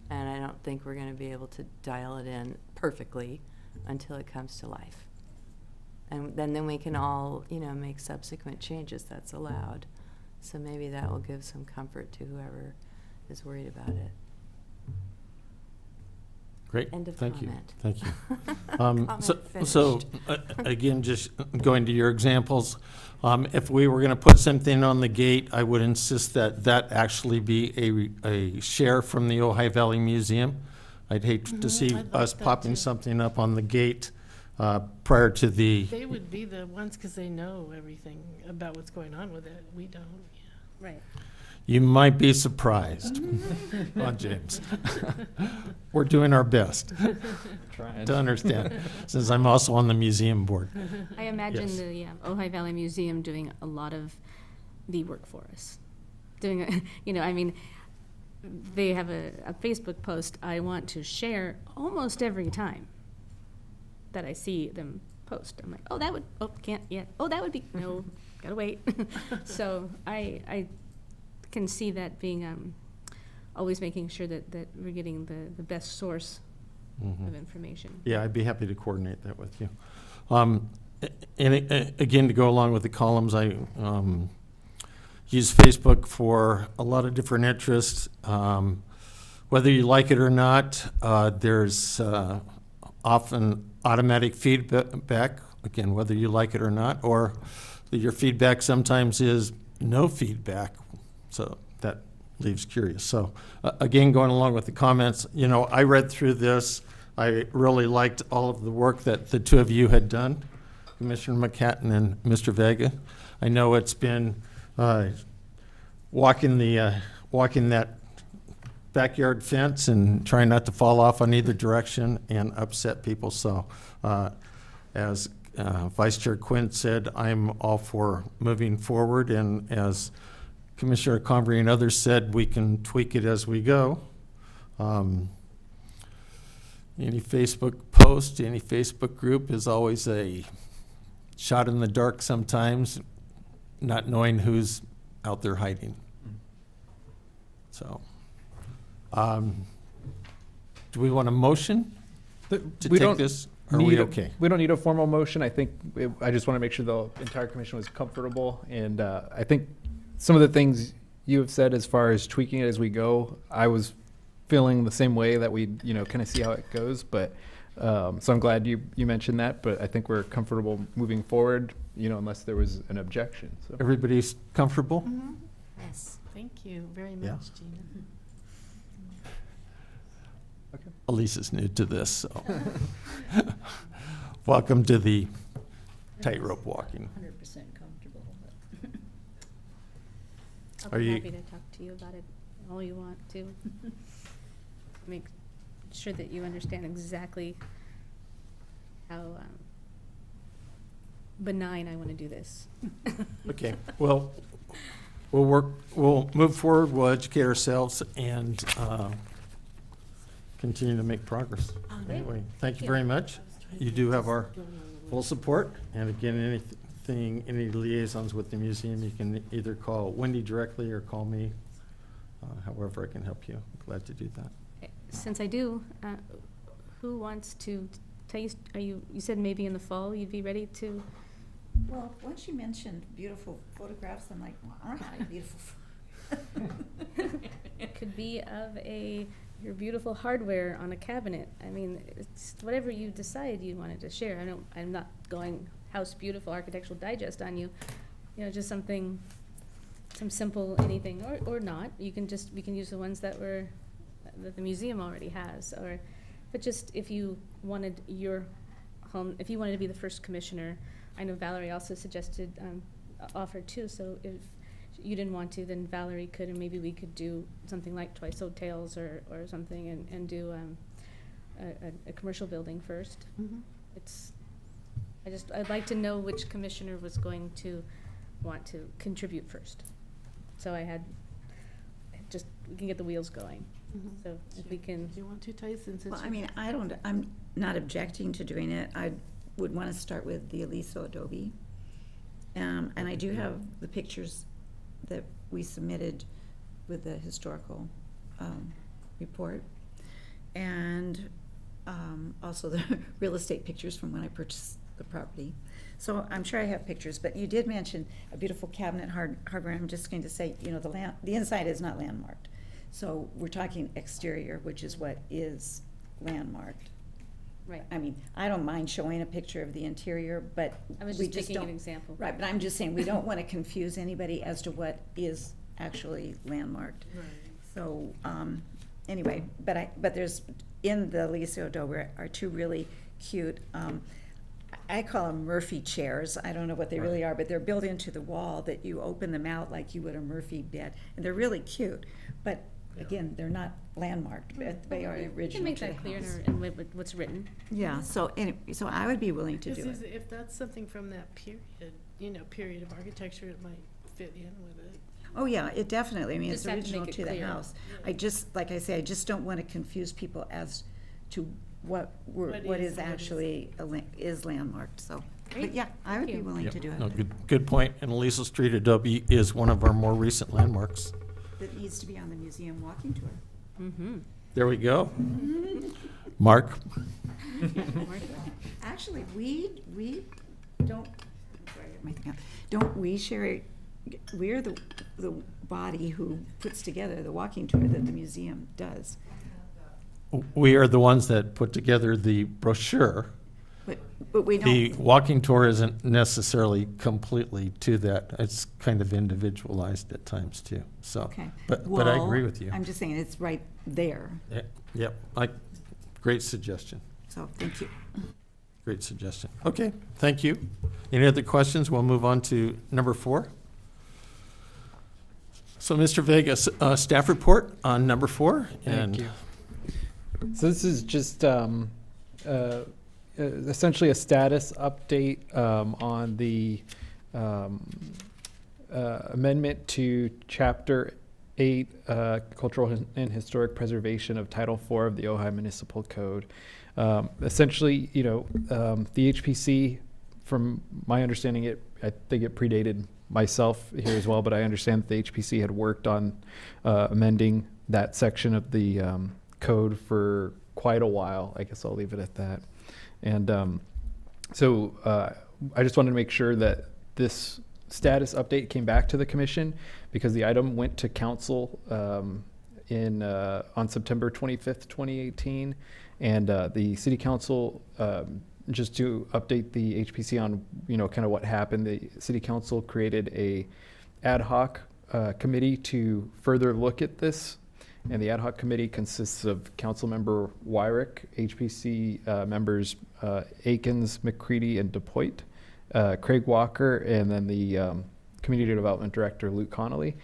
and I don't think we're going to be able to dial it in perfectly until it comes to life, and then we can all make subsequent changes. That's allowed, so maybe that will give some comfort to whoever is worried about it. Great, End of thank you, comment. thank you. Comment So, finished. again, just going to your examples, if we were going to put something on the gate, I would insist that that actually be a share from the Ojai Valley Museum. I'd hate to see I'd like us that popping too. something up on the gate prior to the, They would be the ones, because they know everything about what's going on with it. We don't, yeah. Right. you might be surprised. On James. We're doing our best Trying. to understand, since I'm also on the museum board. I imagine Yes. the Ojai Valley Museum doing a lot of the work for us. Doing, I mean, they have a Facebook post I want to share almost every time that I see them post. I'm like, can't yet. Oh, that would be, no, gotta wait. So I can see that being, always making sure that we're getting the best source Mhm. of information. Yeah, I'd be happy to coordinate that with you. Again, to go along with the columns, I use Facebook for a lot of different interests. Whether you like it or not, there's often automatic feedback, again, whether you like it or not, or your feedback sometimes is no feedback. So that leaves curious. So again, going along with the comments, I read through this. I really liked all of the work that the two of you had done, Commissioner McCatton and Mr. Vega. I know it's been walking that backyard fence and trying not to fall off on either direction and upset people. So as Vice Chair Quinn said, I'm all for moving forward, and as Commissioner Convery and others said, we can tweak it as we go. Any Facebook post, any Facebook group is always a shot in the dark sometimes, not knowing who's out there hiding. So, do we want a motion to We take don't this? Are we okay? We don't need a formal motion. I think, I just want to make sure the entire commission was comfortable. And I think some of the things you have said as far as tweaking it as we go, I was feeling the same way, that we, kind of see how it goes. But, so I'm glad you mentioned that, but I think we're comfortable moving forward, unless there was an objection. So. Everybody's comfortable? Yes. Thank you very Yeah. much, Gina. Elise is new to this, so. Welcome to the tightrope walking. 100% comfortable. I'll Are be you- happy to talk to you about it all you want to. Make sure that you understand exactly how benign I want to do this. Okay, well, we'll move forward, we'll educate ourselves and continue to make progress. Anyway, thank you very much. You do have our full support, and again, any liaisons with the museum, you can either call Wendy directly or call me, however I can help you. Glad to do that. Since I do, who wants to tell you, you said maybe in the fall you'd be ready to, Well, once you mentioned beautiful photographs, I'm like, well, I don't have any beautiful. it could be of your beautiful hardware on a cabinet. I mean, it's whatever you decide you wanted to share. I'm not going House Beautiful Architectural Digest on you. Just some simple anything, or not. We can use the ones that the museum already has, but just if you wanted your home, if you wanted to be the first commissioner. I know Valerie also suggested, offered too, so if you didn't want to, then Valerie could, and maybe we could do something like Twice Old Tales or something, and do a commercial building first. Mhm. I'd like to know which commissioner was going to want to contribute first. So we can get the wheels going. Mhm. So if we can, Do you want to, Tyson? since Well, I you- mean, I'm not objecting to doing it. I would want to start with the Aliso adobe. And I do have the pictures that we submitted with the historical report. And also the real estate pictures from when I purchased the property. So I'm sure I have pictures, but you did mention a beautiful cabinet hardware. I'm just going to say, the inside is not landmarked. So we're talking exterior, which is what is landmarked. right. I mean, I don't mind showing a picture of the interior, but I was we just taking an don't. example. Right, but I'm just saying, we don't want to confuse anybody as to what is actually landmarked. Right. So, anyway, but there's, in the Aliso adobe are two really cute, I call them Murphy chairs. I don't know what they really are, but they're built into the wall that you open them out like you would a Murphy bed. And they're really cute, but again, they're not landmarked, but they are We original can make to the that clear house. in what's written. Yeah, so, so I would be willing to This do is- it. If that's something from that period of architecture, it might fit in with it. Oh, yeah, it definitely, I mean, it's Just have to original make it to the clear. house. I just, like I say, I just don't want to confuse people as to what What is is and what actually is landmarked, so. But Great. yeah, I would Thank be you. willing Yep. to do No, it. good point. And Aliso Street adobe is one of our more recent landmarks. That needs to be on the museum walking tour. Mm-hmm. There we go. Mark? Actually, we don't, I'm sorry, I got my thing out. Don't we, Sherry, we're the body who puts together the walking tour that the museum does. We are the ones that put together the brochure. But we The don't, walking tour isn't necessarily completely to that. It's kind of individualized at times too, so. okay. But I Well, agree with you. I'm just saying, it's right there, Yep, great suggestion, so thank you. great suggestion. Okay, thank you. Any other questions? We'll move on to number 4. So, Mr. Vega, staff report on number 4. Thank you. So this is just essentially a status update on the amendment to Chapter 8, Cultural and Historic Preservation of Title 4 of the Ojai Municipal Code. Essentially, the HPC, from my understanding, I think it predated myself here as well, but I understand that the HPC had worked on amending that section of the code for quite a while. I guess I'll leave it at that. And so I just wanted to make sure that this status update came back to the commission, because the item went to council on September 25th, 2018. And the city council, just to update the HPC on, kind of what happened, the city council created a ad hoc committee to further look at this. And the ad hoc committee consists of Councilmember Wyrick, HPC members Akins, McCready, and DePoit, Craig Walker, and then the Community Development Director, Luke Connolly.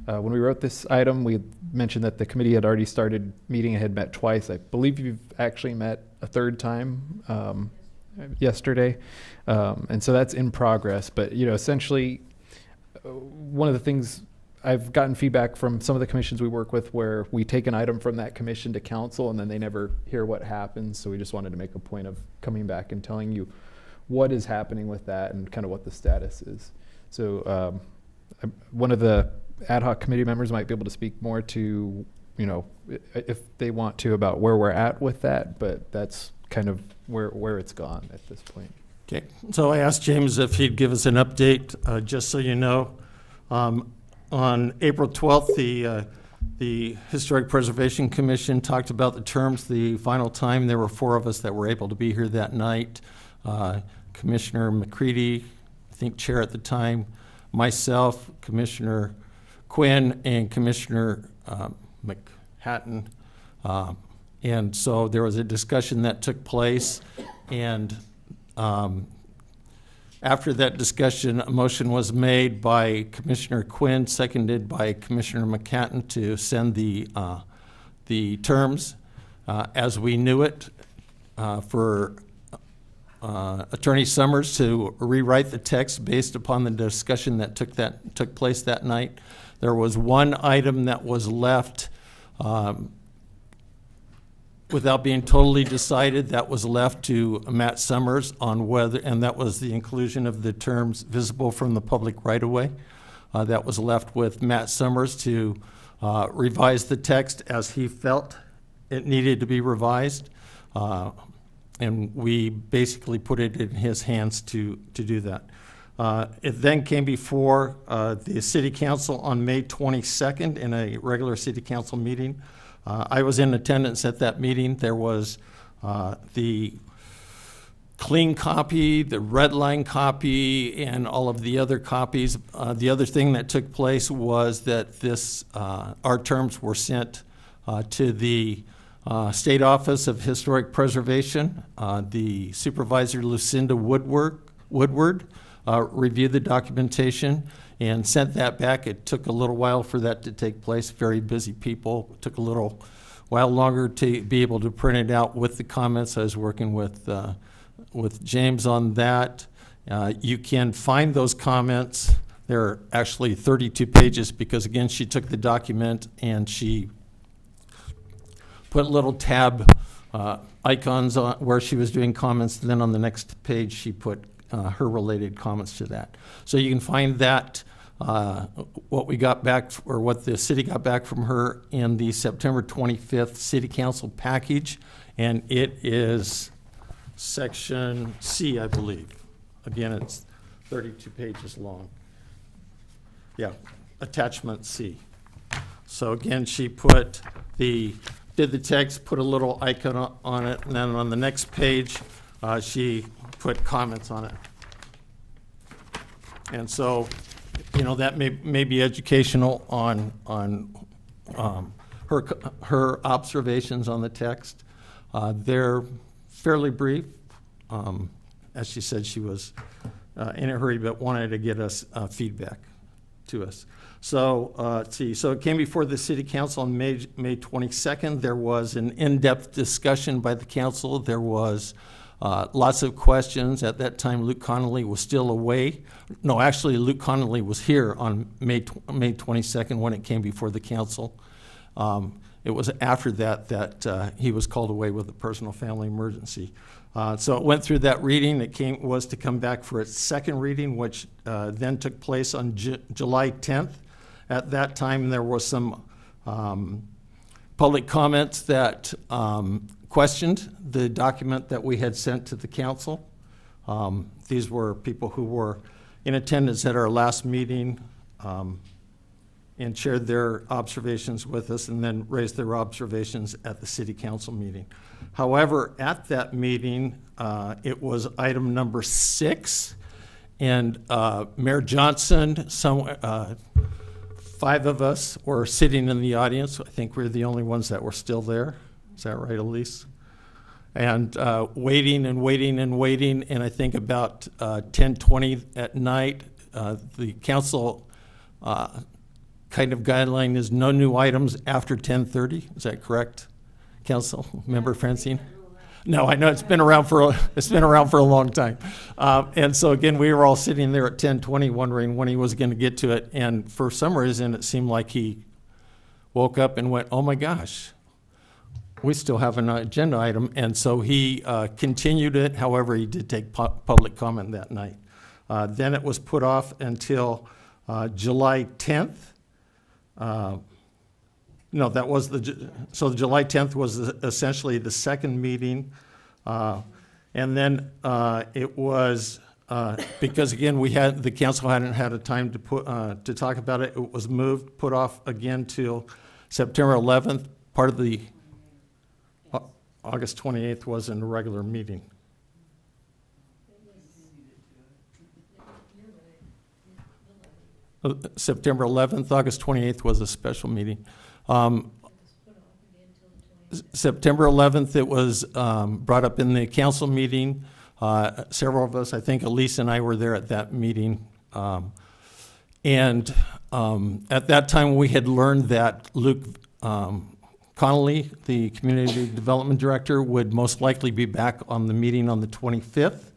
When we wrote this item, we mentioned that the committee had already started meeting and had met twice. I believe you've actually met a third time yesterday. And so that's in progress. But, essentially, one of the things I've gotten feedback from some of the commissions we work with where we take an item from that commission to council and then they never hear what happens. So we just wanted to make a point of coming back and telling you what is happening with that and kind of what the status is. So one of the ad hoc committee members might be able to speak more to, if they want to, about where we're at with that, but that's kind of where it's gone at this point. Okay, so I asked James if he'd give us an update, just so you know. On April 12th, the Historic Preservation Commission talked about the terms the final time. There were 4 of us that were able to be here that night. Commissioner McCready, I think chair at the time, myself, Commissioner Quinn, and Commissioner McHatton. And so there was a discussion that took place, and after that discussion, a motion was made by Commissioner Quinn, seconded by Commissioner McCatton to send the terms as we knew it for Attorney Summers to rewrite the text based upon the discussion that took place that night. There was one item that was left without being totally decided, that was left to Matt Summers on whether, and that was the inclusion of the terms visible from the public right-of-way. That was left with Matt Summers to revise the text as he felt it needed to be revised. And we basically put it in his hands to do that. It then came before the City Council on May 22nd in a regular City Council meeting. I was in attendance at that meeting. There was the clean copy, the red line copy, and all of the other copies. The other thing that took place was that our terms were sent to the State Office of Historic Preservation. The Supervisor, Lucinda Woodward, reviewed the documentation and sent that back. It took a little while for that to take place. Very busy people. It took a little while longer to be able to print it out with the comments. I was working with James on that. You can find those comments. There are actually 32 pages because, again, she took the document and she put little tab icons on where she was doing comments. Then on the next page, she put her related comments to that. So you can find that, what we got back, or what the city got back from her in the September 25th City Council package, and it is section C, I believe. Again, it's 32 pages long. Yeah, attachment C. So again, she did the text, put a little icon on it, and then on the next page, she put comments on it. And so, that may be educational on her observations on the text. They're fairly brief. As she said, she was in a hurry, but wanted to get us feedback to us. So let's see. So it came before the City Council on May 22nd. There was an in-depth discussion by the council. There was lots of questions. At that time, Luke Connolly was still away. No, actually, Luke Connolly was here on May 22nd when it came before the council. It was after that he was called away with a personal family emergency. So it went through that reading. It was to come back for its second reading, which then took place on July 10th. At that time, there was some public comments that questioned the document that we had sent to the council. These were people who were in attendance at our last meeting and shared their observations with us, and then raised their observations at the City Council meeting. However, at that meeting, it was item number 6, and Mayor Johnson, 5 of us were sitting in the audience. I think we're the only ones that were still there. Is that right, Elise? And waiting and waiting and waiting, and I think about 10:20 at night, the council kind of guideline is no new items after 10:30. Is that correct, Council Member Francine? No, I know it's been around for a long time. And so again, we were all sitting there at 10:20 wondering when he was going to get to it. And for some reason, it seemed like he woke up and went, oh my gosh, we still have an agenda item. And so he continued it. However, he did take public comment that night. Then it was put off until July 10th. No, that was so the July 10th was essentially the second meeting. And then it was, because again, the council hadn't had a time to talk about it. It was put off again till September 11th. Part of the August 28th was in a regular meeting. September 11th, August 28th was a special meeting. September 11th, it was brought up in the council meeting. Several of us, I think Elise and I were there at that meeting. And at that time, we had learned that Luke Connolly, the Community Development Director, would most likely be back on the meeting on the 25th.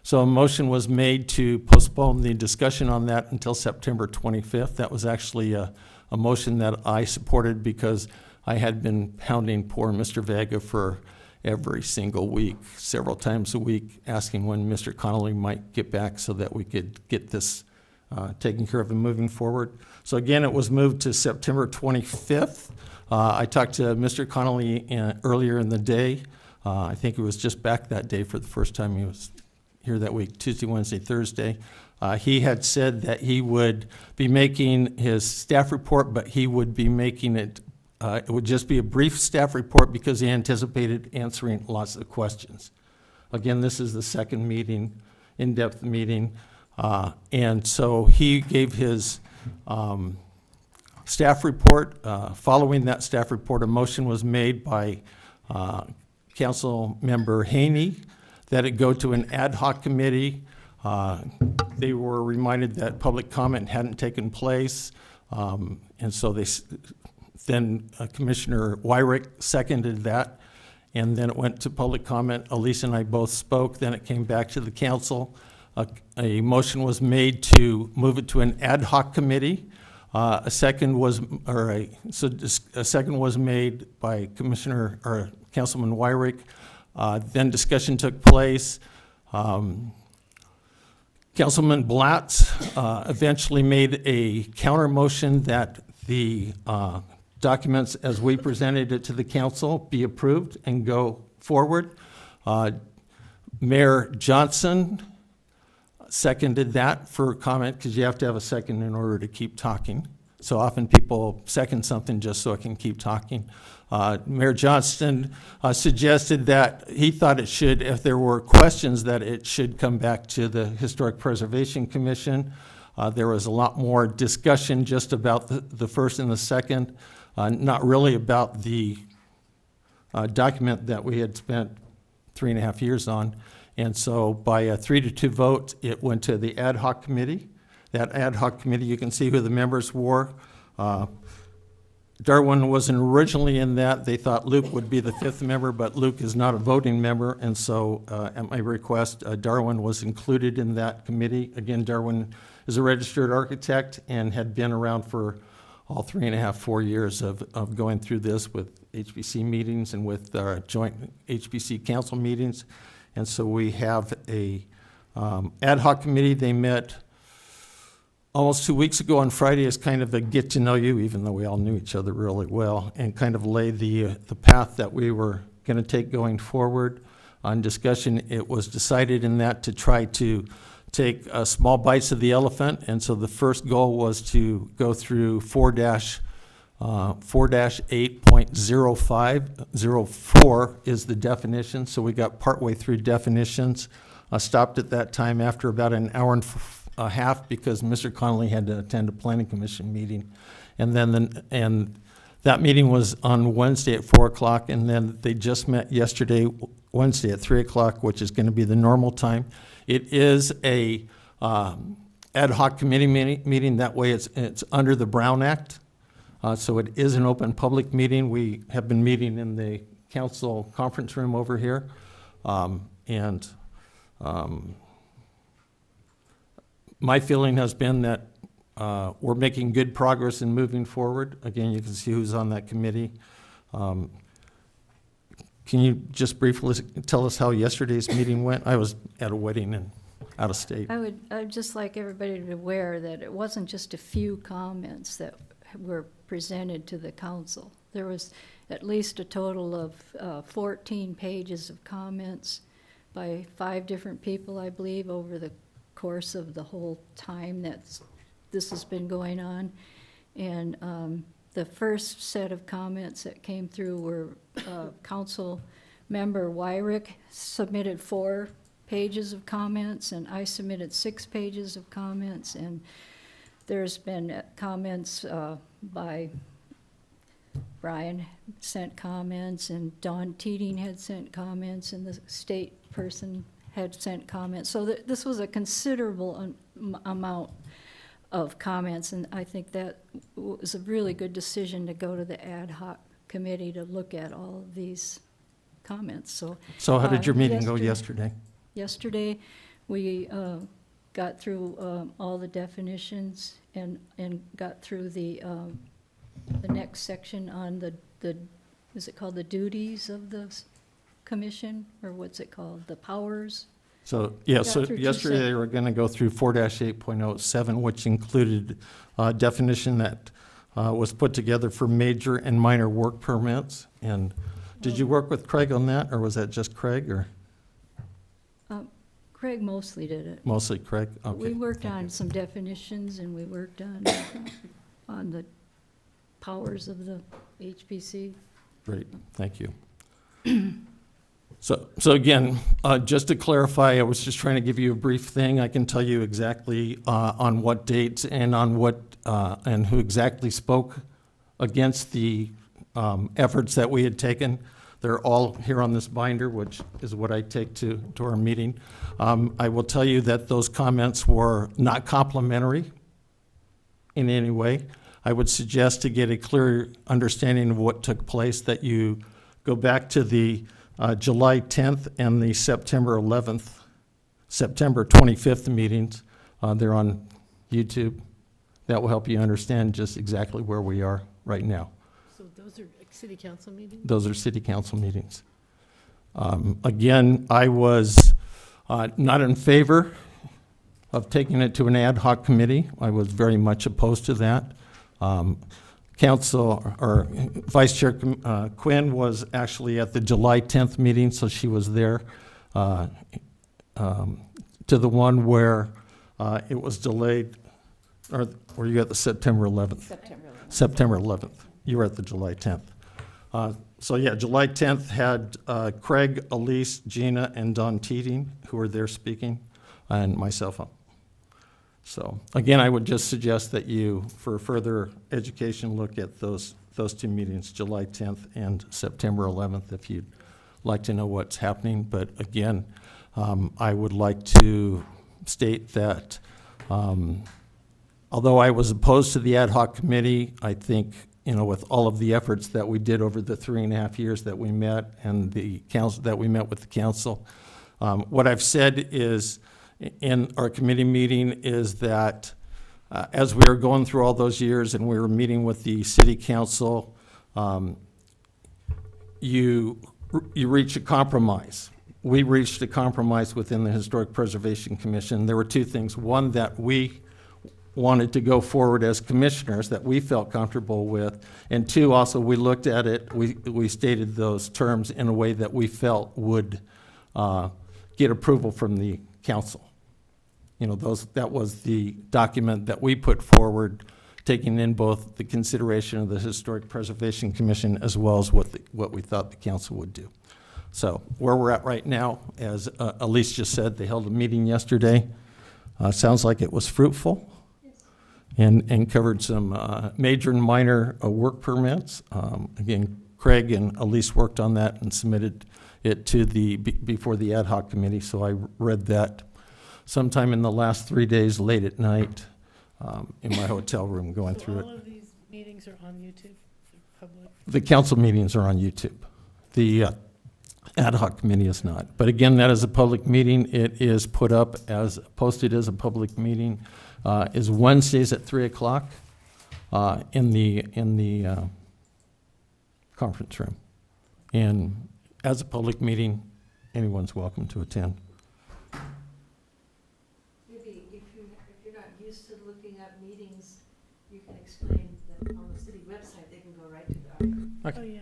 So a motion was made to postpone the discussion on that until September 25th. That was actually a motion that I supported because I had been pounding poor Mr. Vega for every single week, several times a week, asking when Mr. Connolly might get back so that we could get this taken care of and moving forward. So again, it was moved to September 25th. I talked to Mr. Connolly earlier in the day. I think he was just back that day for the first time. He was here that week, Tuesday, Wednesday, Thursday. He had said that he would be making his staff report, but he would be making it would just be a brief staff report because he anticipated answering lots of questions. Again, this is the second meeting, in-depth meeting, and so he gave his staff report. Following that staff report, a motion was made by Council Member Haney that it go to an ad hoc committee. They were reminded that public comment hadn't taken place, and so then Commissioner Wyrick seconded that, and then it went to public comment. Elise and I both spoke. Then it came back to the council. A motion was made to move it to an ad hoc committee. A second was made by Commissioner or Councilman Wyrick. Then discussion took place. Councilman Blatz eventually made a counter motion that the documents as we presented it to the council be approved and go forward. Mayor Johnson seconded that for comment because you have to have a second in order to keep talking. So often people second something just so I can keep talking. Mayor Johnston suggested that he thought it should, if there were questions, that it should come back to the Historic Preservation Commission. There was a lot more discussion just about the first and the second, not really about the document that we had spent 3.5 years on. And so by a 3-2 vote, it went to the ad hoc committee. That ad hoc committee, you can see who the members were. Darwin wasn't originally in that. They thought Luke would be the 5th member, but Luke is not a voting member, and so at my request, Darwin was included in that committee. Again, Darwin is a registered architect and had been around for all 3.5-4 years of going through this with HBC meetings and with joint HBC council meetings. And so we have a ad hoc committee. They met almost 2 weeks ago on Friday as kind of a get to know you, even though we all knew each other really well, and kind of lay the path that we were going to take going forward. On discussion, it was decided in that to try to take small bites of the elephant, and so the first goal was to go through 4-8.0504 is the definition. So we got partway through definitions. Stopped at that time after about an hour and a half because Mr. Connolly had to attend a planning commission meeting. And then that meeting was on Wednesday at 4 o'clock, and then they just met yesterday, Wednesday at 3 o'clock, which is going to be the normal time. It is a ad hoc committee meeting. That way it's under the Brown Act. So it is an open public meeting. We have been meeting in the council conference room over here. My feeling has been that we're making good progress in moving forward. Again, you can see who's on that committee. Can you just briefly tell us how yesterday's meeting went? I was at a wedding and out of state. I'd just like everybody to be aware that it wasn't just a few comments that were presented to the council. There was at least a total of 14 pages of comments by 5 different people, I believe, over the course of the whole time that this has been going on. And the first set of comments that came through were Council Member Wyrick submitted 4 pages of comments, and I submitted 6 pages of comments, and there's been comments by Brian sent comments, and Don Teeting had sent comments, and the state person had sent comments. So this was a considerable amount of comments, and I think that was a really good decision to go to the ad hoc committee to look at all of these comments, so. So how did your meeting go yesterday? Yesterday, we got through all the definitions and got through the next section on the, is it called the duties of the commission, or what's it called, the powers? So, yeah, Got so through yesterday they were going to go through 4-8.07, which included a definition that was put together for major and minor work permits. And did you work with Craig on that, or was that just Craig, or Craig mostly did it. mostly Craig? Okay. We worked on some definitions, and we worked on the powers of the HPC. Great, thank you. So again, just to clarify, I was just trying to give you a brief thing. I can tell you exactly on what dates and on what, and who exactly spoke against the efforts that we had taken. They're all here on this binder, which is what I take to our meeting. I will tell you that those comments were not complimentary in any way. I would suggest to get a clear understanding of what took place that you go back to the July 10th and the September 11th, September 25th meetings. They're on YouTube. That will help you understand just exactly where we are right now. So those are city council meetings? Those are city council meetings. Again, I was not in favor of taking it to an ad hoc committee. I was very much opposed to that. Council, or Vice Chair Quinn was actually at the July 10th meeting, so she was there to the one where it was delayed, or were you at the September 11th? September 11th. You were at the July 10th. So yeah, July 10th had Craig, Elise, Gina, and Don Teeting, who were there speaking, and myself. So again, I would just suggest that you, for further education, look at those two meetings, July 10th and September 11th, if you'd like to know what's happening. But again, I would like to state that although I was opposed to the ad hoc committee, I think, you know, with all of the efforts that we did over the 3.5 years that we met and the council that we met with the council, what I've said is in our committee meeting is that as we were going through all those years and we were meeting with the city council, you reach a compromise. We reached a compromise within the Historic Preservation Commission. There were two things. One, that we wanted to go forward as commissioners that we felt comfortable with. And two, also, we looked at it, we stated those terms in a way that we felt would get approval from the council. You know, that was the document that we put forward, taking in both the consideration of the Historic Preservation Commission as well as what we thought the council would do. So where we're at right now, as Elise just said, they held a meeting yesterday. Sounds like it was fruitful and covered some major and minor work permits. Again, Craig and Elise worked on that and submitted it to before the ad hoc committee, so I read that sometime in the last 3 days, late at night, in my hotel room, going through it. All of these meetings are on YouTube, they're public? The council meetings are on YouTube. The ad hoc committee is not. But again, that is a public meeting. It is posted as a public meeting. Is Wednesdays at 3 o'clock in the conference room. And as a public meeting, anyone's welcome to attend. Maybe if you're not used to looking at meetings, you can explain that on the city website, they can go right to the article. Okay. Oh, yeah.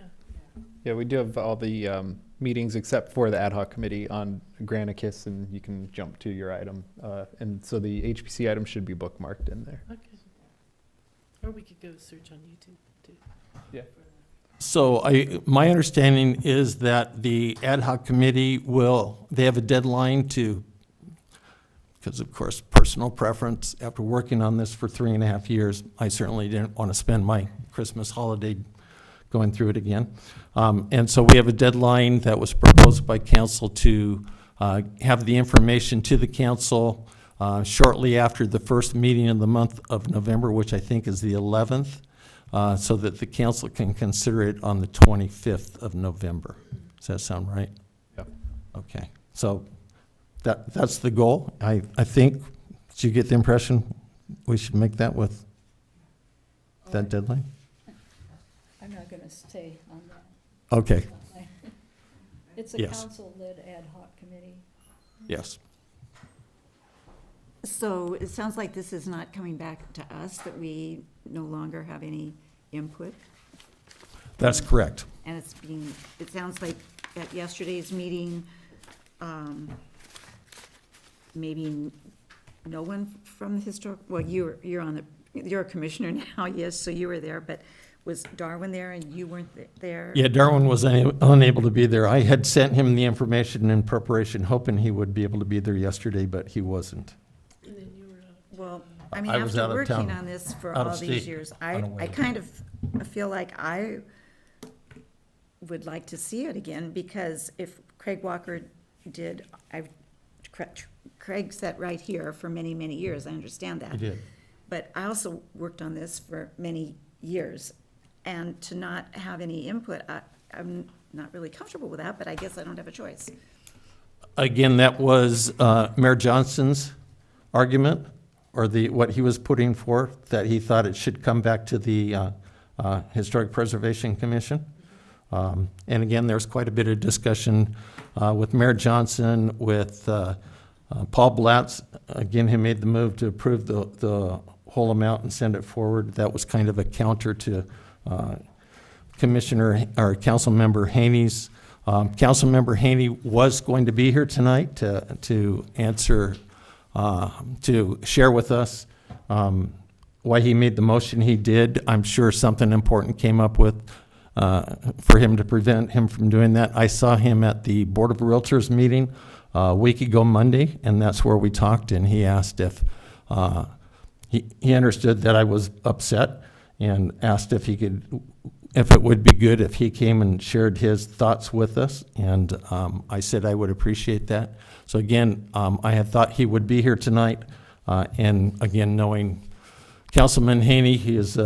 Yeah, we do have all the meetings except for the ad hoc committee on Granicus, and you can jump to your item. And so the HPC item should be bookmarked in there. Okay. Or we could go search on YouTube too. Yeah. So my understanding is that the ad hoc committee they have a deadline because of course, personal preference, after working on this for 3.5 years, I certainly didn't want to spend my Christmas holiday going through it again. And so we have a deadline that was proposed by council to have the information to the council shortly after the first meeting of the month of November, which I think is the 11th, so that the council can consider it on the 25th of November. Does that sound right? Yeah. Okay, so that's the goal. I think, did you get the impression we should make that with that deadline? I'm not going to stay on that. Okay, It's a Yes. council-led ad hoc committee. yes. So it sounds like this is not coming back to us, that we no longer have any input. That's correct. And it sounds like at yesterday's meeting, maybe no one from the historic, well, you're a commissioner now, yes, so you were there, but was Darwin there and you weren't there? Yeah, Darwin was unable to be there. I had sent him the information in preparation, hoping he would be able to be there yesterday, but he wasn't. And then you were Well, I mean, I was after out of working town, on this for out of all these state, years, on a I wedding. kind of feel like I would like to see it again, because if Craig Walker did, Craig sat right here for many, many years, I understand that. He did. But I also worked on this for many years, and to not have any input, I'm not really comfortable with that, but I guess I don't have a choice. Again, that was Mayor Johnson's argument, or what he was putting forth, that he thought it should come back to the Historic Preservation Commission. And again, there's quite a bit of discussion with Mayor Johnson, with Paul Blatz. Again, he made the move to approve the whole amount and send it forward. That was kind of a counter to Commissioner or Councilmember Haney's. Councilmember Haney was going to be here tonight to answer, to share with us why he made the motion he did. I'm sure something important came up with for him to prevent him from doing that. I saw him at the Board of Realtors meeting a week ago Monday, and that's where we talked, and he asked if he understood that I was upset, and asked if it would be good if he came and shared his thoughts with us, and I said I would appreciate that. So again, I had thought he would be here tonight, and again, knowing Councilman Haney, he is,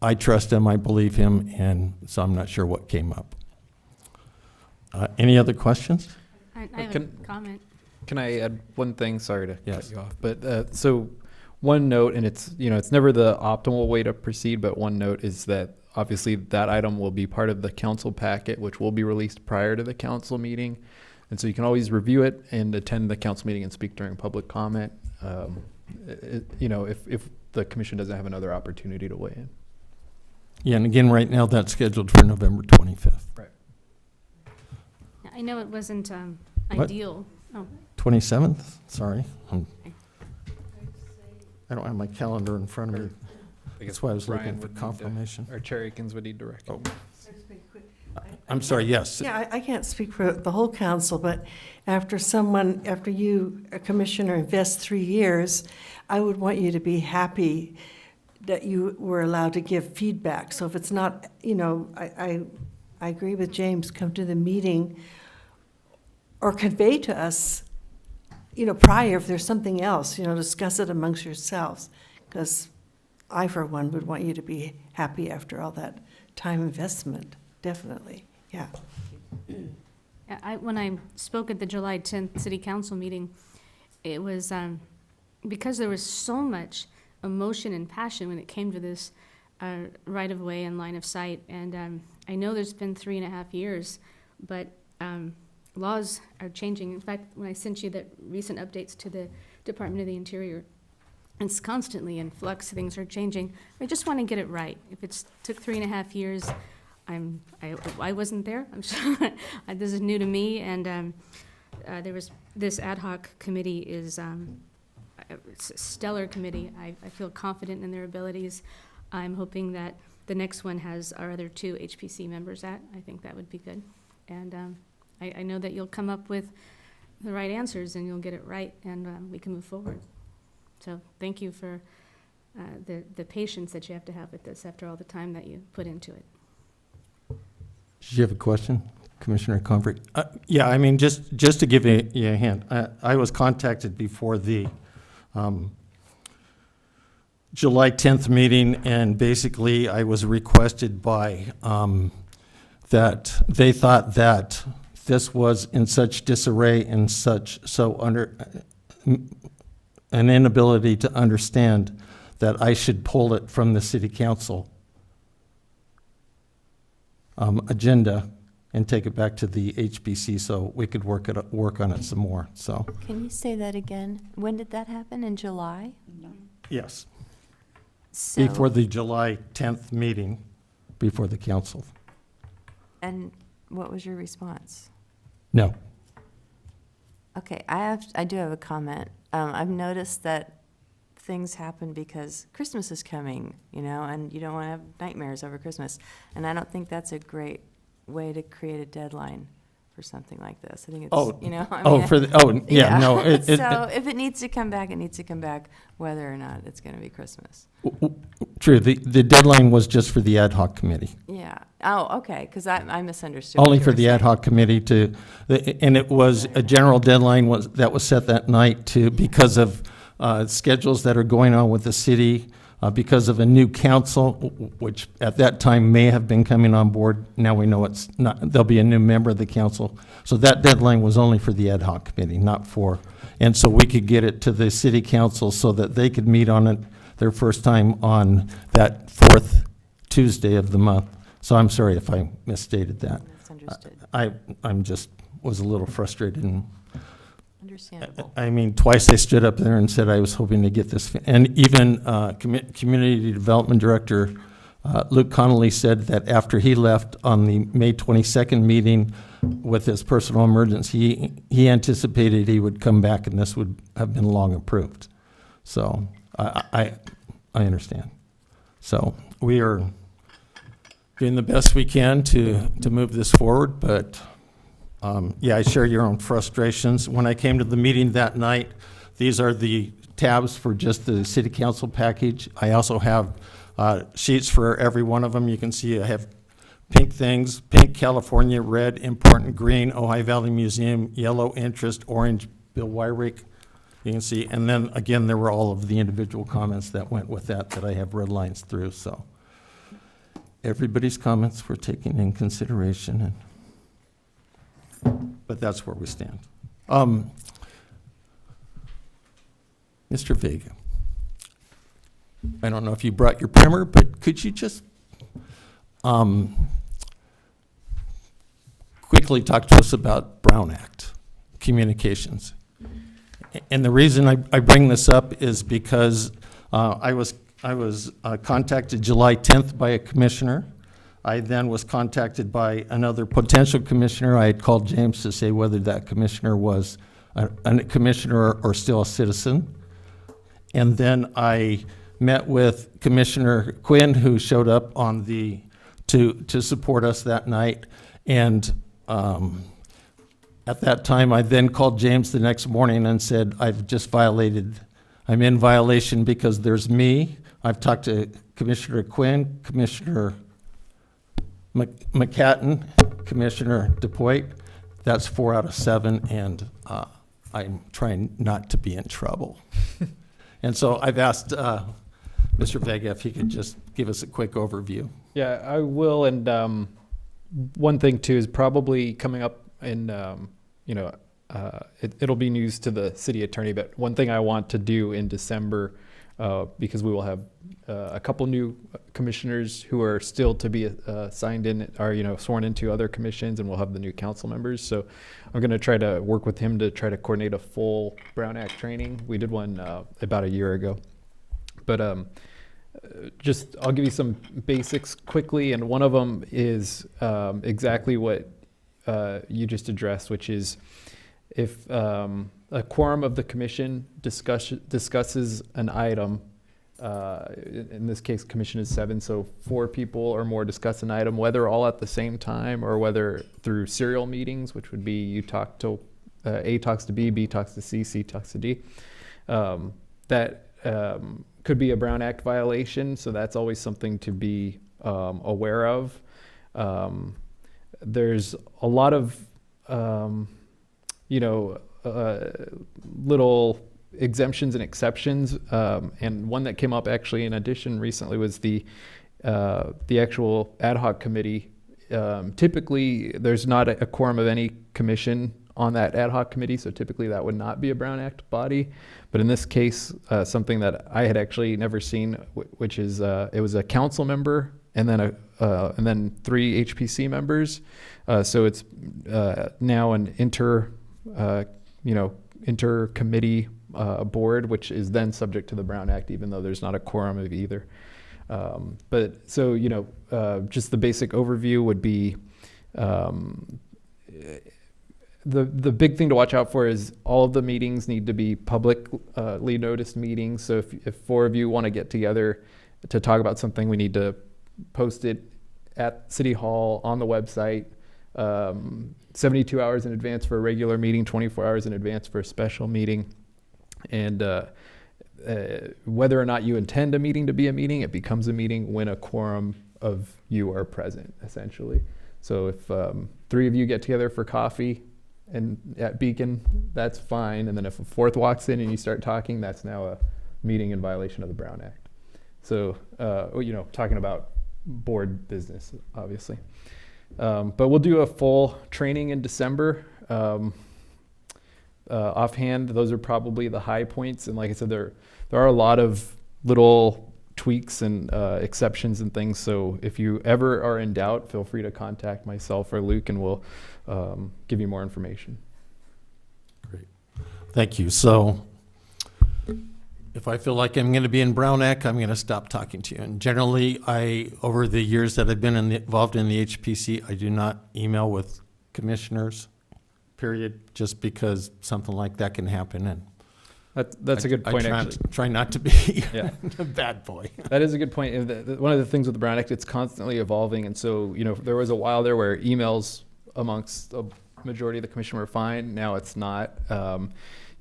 I trust him, I believe him, and so I'm not sure what came up. Any other questions? I have a comment. Can I add one thing? Sorry to Yes. cut you off, but so one note, and it's it's never the optimal way to proceed, but one note is that obviously that item will be part of the council packet, which will be released prior to the council meeting, and so you can always review it and attend the council meeting and speak during public comment. If the commission doesn't have another opportunity to weigh in. Yeah, and again, right now, that's scheduled for November 25th. Right. I know it wasn't What? ideal. Oh, 27th? Sorry. I don't have my calendar in front of me. That's why I was looking for confirmation. Or Cherrykins would need to recommend. I'm sorry, yes. Yeah, I can't speak for the whole council, but after you, a commissioner, invest 3 years, I would want you to be happy that you were allowed to give feedback. So if it's not, I agree with James, come to the meeting or convey to us, prior, if there's something else, discuss it amongst yourselves. Because I, for one, would want you to be happy after all that time investment, definitely, yeah. when I spoke at the July 10th City Council meeting, it was because there was so much emotion and passion when it came to this right-of-way and line of sight. And I know there's been 3.5 years, but laws are changing. In fact, when I sent you the recent updates to the Department of the Interior, it's constantly in flux. Things are changing. I just want to get it right. If it took 3.5 years, I wasn't there. I'm sure this is new to me. And there was this ad hoc committee is it's a stellar committee. I feel confident in their abilities. I'm hoping that the next one has our other 2 HPC members at. I think that would be good. And I know that you'll come up with the right answers and you'll get it right, and we can move forward. So thank you for the patience that you have to have with this after all the time that you put into it. Did you have a question? Commissioner Comfort. Yeah, I mean, just to give you a hint, I was contacted before the July 10th meeting, and basically I was requested by, that they thought that this was in such disarray and under an inability to understand that I should pull it from the city council agenda and take it back to the HBC so we could work on it some more, so. Can you say that again? When did that happen? In July? Yes, So, before the July 10th meeting, before the council. and what was your response? No. Okay, I do have a comment. I've noticed that things happen because Christmas is coming, and you don't want to have nightmares over Christmas. And I don't think that's a great way to create a deadline for something like this. I think it's, Oh, I yeah, no. So if it needs to come back, it needs to come back, whether or not it's going to be Christmas. True, the deadline was just for the ad hoc committee. Yeah. Oh, okay, because I misunderstood. Only what you for were the ad saying. hoc committee and it was a general deadline that was set that night because of schedules that are going on with the city, because of a new council, which at that time may have been coming on board. Now we know it's not, there'll be a new member of the council. So that deadline was only for the ad hoc committee, not for, and so we could get it to the city council so that they could meet on it their first time on that fourth Tuesday of the month. So I'm sorry if I misstated that. Misunderstood. I'm just was a little frustrated, and Understandable. I mean, twice I stood up there and said I was hoping to get this, and even Community Development Director Luke Connolly said that after he left on the May 22nd meeting with his personal emergency, he anticipated he would come back and this would have been long approved. So I understand. So we are doing the best we can to move this forward, but yeah, I share your own frustrations. When I came to the meeting that night, these are the tabs for just the city council package. I also have sheets for every one of them. You can see I have pink things, pink California, red important green Ojai Valley Museum, yellow interest, orange Bill Wyrick. You can see, and then again, there were all of the individual comments that went with that I have red lines through, so. Everybody's comments were taken in consideration, but that's where we stand. Mr. Vega, I don't know if you brought your primer, but could you just quickly talk to us about Brown Act communications? And the reason I bring this up is because I was contacted July 10th by a commissioner. I then was contacted by another potential commissioner. I had called James to say whether that commissioner was a commissioner or still a citizen. And then I met with Commissioner Quinn, who showed up on to support us that night. And at that time, I then called James the next morning and said, I'm in violation because there's me. I've talked to Commissioner Quinn, Commissioner McCatton, Commissioner DePoit. That's 4 out of 7, and I'm trying not to be in trouble. And so I've asked Mr. Vega if he could just give us a quick overview. Yeah, I will. And one thing too is probably coming up in, it'll be news to the city attorney, but one thing I want to do in December, because we will have a couple new commissioners who are still to be signed in, or sworn into other commissions, and we'll have the new council members. So I'm going to try to work with him to try to coordinate a full Brown Act training. We did one about a year ago. But I'll give you some basics quickly, and one of them is exactly what you just addressed, which is if a quorum of the commission discusses an item, in this case, commission is 7, so 4 people or more discuss an item, whether all at the same time or whether through serial meetings, which would be you talk to A talks to B talks to C talks to D. That could be a Brown Act violation, so that's always something to be aware of. there's a lot of, little exemptions and exceptions. And one that came up actually in addition recently was the actual ad hoc committee. Typically, there's not a quorum of any commission on that ad hoc committee, so typically that would not be a Brown Act body. But in this case, something that I had actually never seen, which is it was a council member and then 3 HPC members. So it's now an inter-committee board, which is then subject to the Brown Act, even though there's not a quorum of either. But so, just the basic overview would be, the big thing to watch out for is all of the meetings need to be publicly noticed meetings. So if 4 of you want to get together to talk about something, we need to post it at City Hall on the website, 72 hours in advance for a regular meeting, 24 hours in advance for a special meeting. And whether or not you intend a meeting to be a meeting, it becomes a meeting when a quorum of you are present, essentially. So if 3 of you get together for coffee and at Beacon, that's fine. And then if a 4th walks in and you start talking, that's now a meeting in violation of the Brown Act. So, talking about board business, obviously. But we'll do a full training in December. Offhand, those are probably the high points. And like I said, there are a lot of little tweaks and exceptions and things. So if you ever are in doubt, feel free to contact myself or Luke, and we'll give you more information. Great. Thank you. So if I feel like I'm going to be in Brown Act, I'm going to stop talking to you. And generally, over the years that I've been involved in the HPC, I do not email with commissioners, period, just because something like that can happen. And That's a good point, actually. Try not to be Yeah. a bad boy. That is a good point. One of the things with the Brown Act, it's constantly evolving. And so, there was a while there where emails amongst a majority of the commission were fine. Now it's not.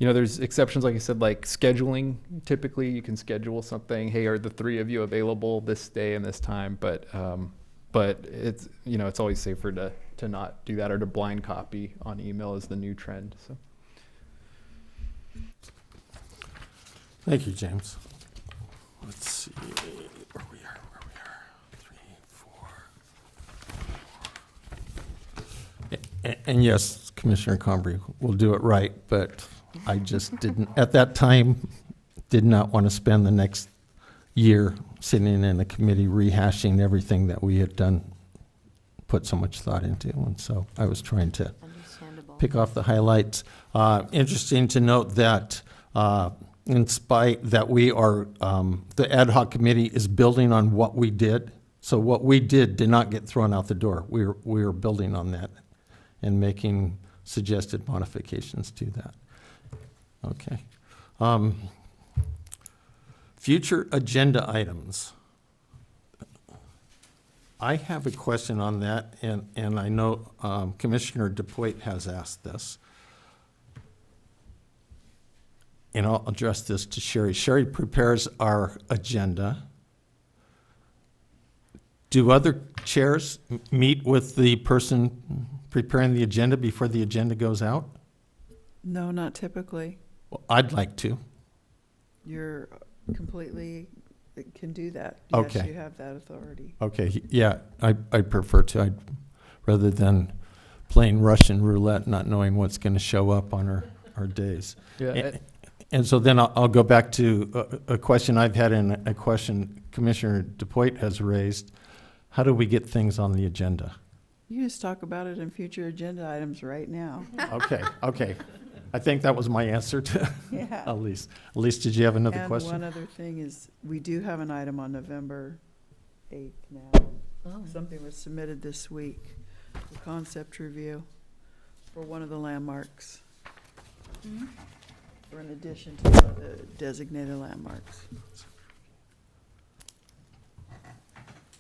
There's exceptions, like I said, like scheduling. Typically, you can schedule something. Hey, are the 3 of you available this day and this time? But it's it's always safer to not do that, or to blind copy on email is the new trend. So. Thank you, James. Let's see where we are. 3, 4. And yes, Commissioner Combry will do it right, but I just didn't, at that time, did not want to spend the next year sitting in a committee rehashing everything that we had done, put so much thought into. And so I was trying to pick off the highlights. Interesting to note that in spite that we are, the ad hoc committee is building on what we did. So what we did not get thrown out the door. We are building on that and making suggested modifications to that. Okay. Future agenda items. I have a question on that, and I know Commissioner DePoit has asked this. And I'll address this to Sherry. Sherry prepares our agenda. Do other chairs meet with the person preparing the agenda before the agenda goes out? No, not typically. Well, I'd like to. You're completely, can do that. Okay. Yes, you have that authority. Okay, yeah, I prefer to. Rather than playing Russian roulette, not knowing what's going to show up on our days. Yeah. And so then I'll go back to a question I've had and a question Commissioner DePoit has raised. How do we get things on the agenda? You just talk about it in future agenda items right now. Okay. I think that was my answer to Yeah. Elise. Elise, did you have another And question? one other thing is, we do have an item on November 8th now. Oh. Something was submitted this week, the concept review for one of the landmarks, or in addition to the designated landmarks.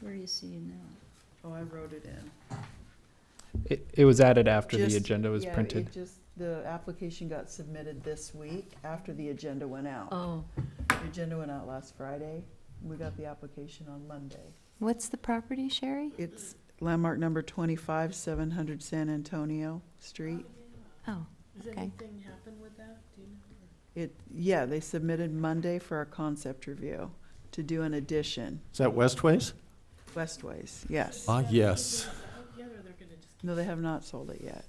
Where are you seeing that? Oh, I wrote it in. It was added after the Just- agenda was yeah, printed. it just, the application got submitted this week after the agenda went out. Oh, The agenda went out last Friday. We got the application on Monday. What's the property, Sherry? It's landmark number 25, 700 San Antonio Street. Oh, Has okay. anything happened with that? Do you know? Yeah, they submitted Monday for our concept review to do an addition, Is that Westways? Westways, yes. Ah, yes. Yeah, or they're gonna just. No, they have not sold it yet.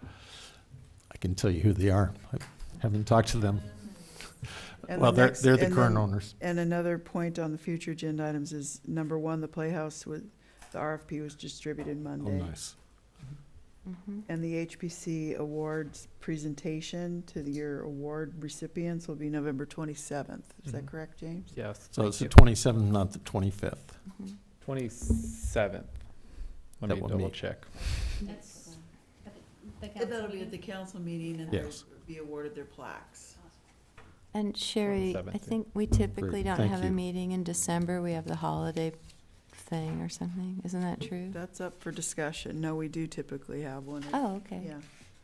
I can tell you who they are. I haven't talked to them. And Well, the they're next- the and current then- owners. And another point on the future agenda items is, number one, the Playhouse was, the RFP was distributed Oh, Monday. nice. Mm-hmm. And the HPC awards presentation to your award recipients will be November 27th. Is that Mhm. correct, James? Yes. So thank it's the you. 27th, not the 25th. 27th. Let That me will double meet. check. That'll be at the council meeting and Yes. they'll be awarded their plaques. And Sherry, I 27th, think we typically don't Thank have a you. meeting in December. We have the holiday thing or something. Isn't that true? That's up for discussion. No, we do typically have one. Oh, okay. Yeah,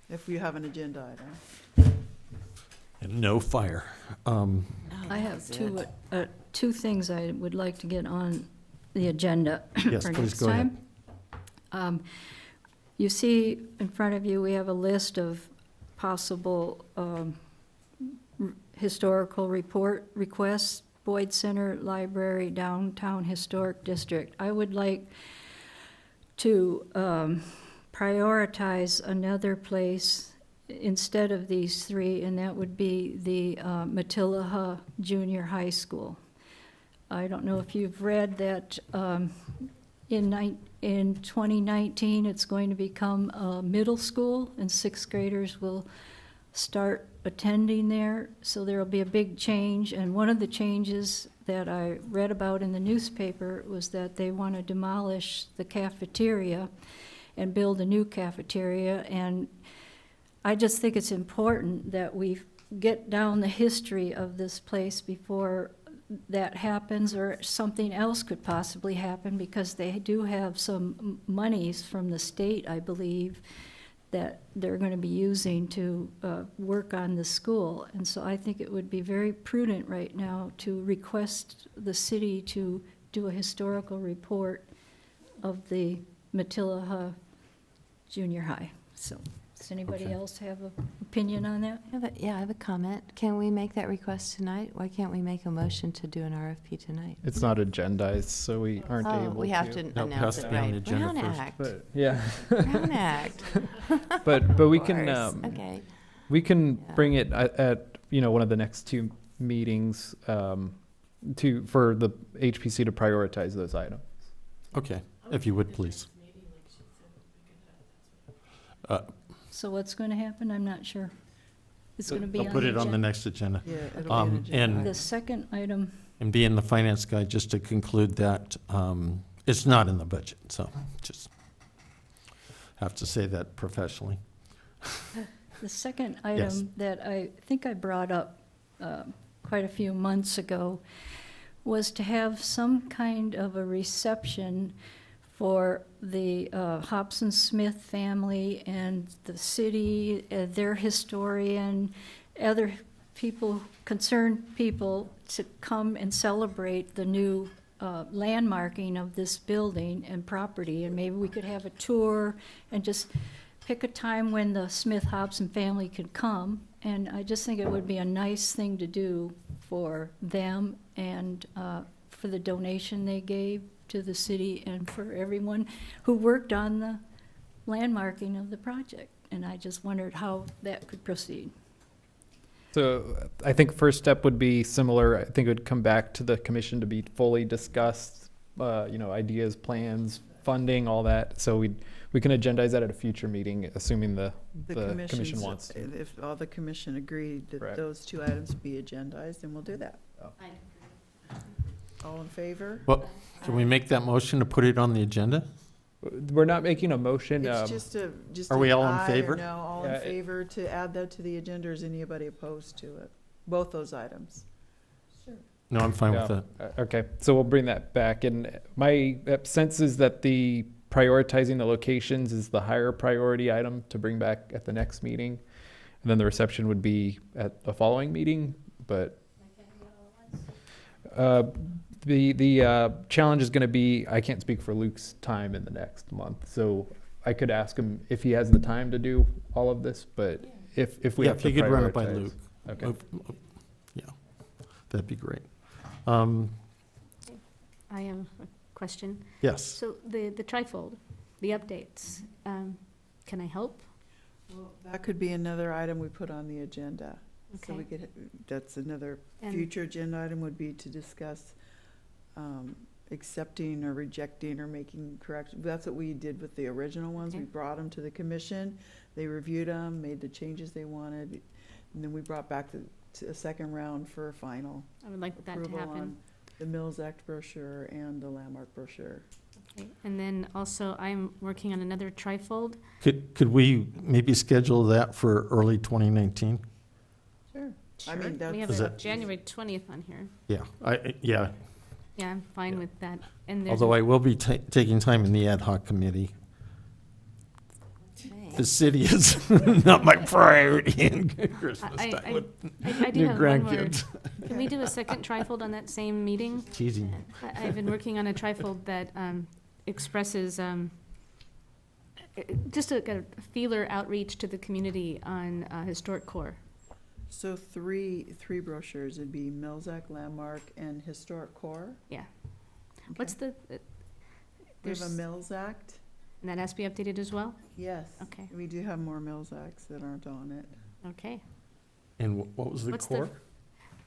if you have an agenda item. And no fire. I have two things I would like to get on the agenda Yes, for please next go ahead. time. You see in front of you, we have a list of possible historical report requests, Boyd Center, Library, Downtown Historic District. I would like to prioritize another place instead of these three, and that would be the Matilaha Junior High School. I don't know if you've read that in 2019, it's going to become a middle school, and sixth graders will start attending there, so there will be a big change. And one of the changes that I read about in the newspaper was that they want to demolish the cafeteria and build a new cafeteria. And I just think it's important that we get down the history of this place before that happens, or something else could possibly happen, because they do have some monies from the state, I believe, that they're going to be using to work on the school. And so I think it would be very prudent right now to request the city to do a historical report of the Matilaha Junior High. So, does anybody Okay. else have an opinion on that? I have a comment. Can we make that request tonight? Why can't we make a motion to do an RFP tonight? It's not agendized, so we aren't Oh, able to. we have to No, it announce has to it, be on right? the agenda Brown first. Act. But, yeah. Brown Act. But we Of can, course. Okay. we can Yeah. bring it at, one of the next two meetings, for the HPC to prioritize those items. Okay, if you would, please. So what's going to happen? I'm not sure. It's going to be I'll on put the it on the agenda. next agenda. Yeah, it'll be an agenda. And, The second item, and being the finance guy, just to conclude that, it's not in the budget, so just have to say that professionally. the second Yes. item that I think I brought up quite a few months ago was to have some kind of a reception for the Hobson Smith family and the city, their historian, other people, concerned people, to come and celebrate the new landmarking of this building and property. And maybe we could have a tour and just pick a time when the Smith-Hobson family could come. And I just think it would be a nice thing to do for them and for the donation they gave to the city and for everyone who worked on the landmarking of the project. And I just wondered how that could proceed. So I think first step would be similar. I think it would come back to the commission to be fully discussed, ideas, plans, funding, all that. So we can agendize that at a future meeting, assuming the commission commission's- wants to. If all the commission agreed that Correct. those two items be agendized, then we'll do that. Oh. All in favor? Well, can we make that motion to put it on the agenda? We're not making a motion. It's just Are we an all in aye or favor? no, all Yeah, in favor to add that to the agenda, or is anybody opposed to it? Both those items. No, I'm fine with Yeah. that. Okay, so we'll bring that back. And my sense is that the prioritizing the locations is the higher priority item to bring back at the next meeting. And then the reception would be at the following meeting, but The challenge is going to be, I can't speak for Luke's time in the next month, so I could ask him if he has the time to do all of this, but if we Yeah, have if to you could run it by prioritize- Luke. Okay. Yeah, that'd be great. I have a question. Yes, So the trifold, the updates, can I help? Well, that could be another item we put on the agenda. So we Okay. could, that's another And- future agenda item would be to discuss accepting or rejecting or making corrections. That's what we did with the original ones. We Okay. brought them to the commission, they reviewed them, made the changes they wanted, and then we brought back to a second round for a final I would like that to approval happen. on the Mills Act brochure and the landmark brochure. Okay. And then also, I'm working on another trifold. could we maybe schedule that for early 2019? Sure. I Sure. mean, We that's- have Is a that- January 20th on here. Yeah, Yeah, I'm fine Yeah. with that. And there's although I will be taking time in the ad hoc committee. Hey. The city is not my priority in Christmas I- time with I do new have one more. grandkids. Can we do a second trifold on that same meeting? Teasing. I've been working on a trifold that expresses just a feeler outreach to the community on historic core. So three brochures, it'd be Mills Act, landmark, and historic core. Yeah. What's Okay. the, We have a there's, Mills Act, and that has to be updated as well? yes. Okay. We do have more Mills Acts that aren't on it. Okay. And what was the What's the core?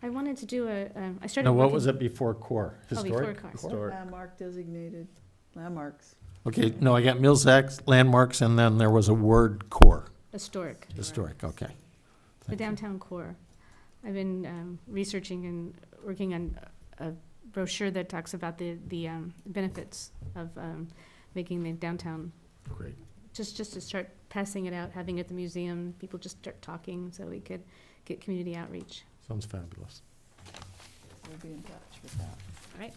I wanted to do I started No, what working- was it before core? Oh, before Historic? core. Historic. Landmark designated, landmarks. Okay, no, I got Mills Act, landmarks, and then there was a word core. Historic. Historic, okay. The Thank you. downtown core. I've been researching and working on a brochure that talks about the benefits of making the downtown, Great. just to start passing it out, having it at the museum, people just start talking so we could get community outreach. Sounds fabulous. We'll be in touch with that. All right.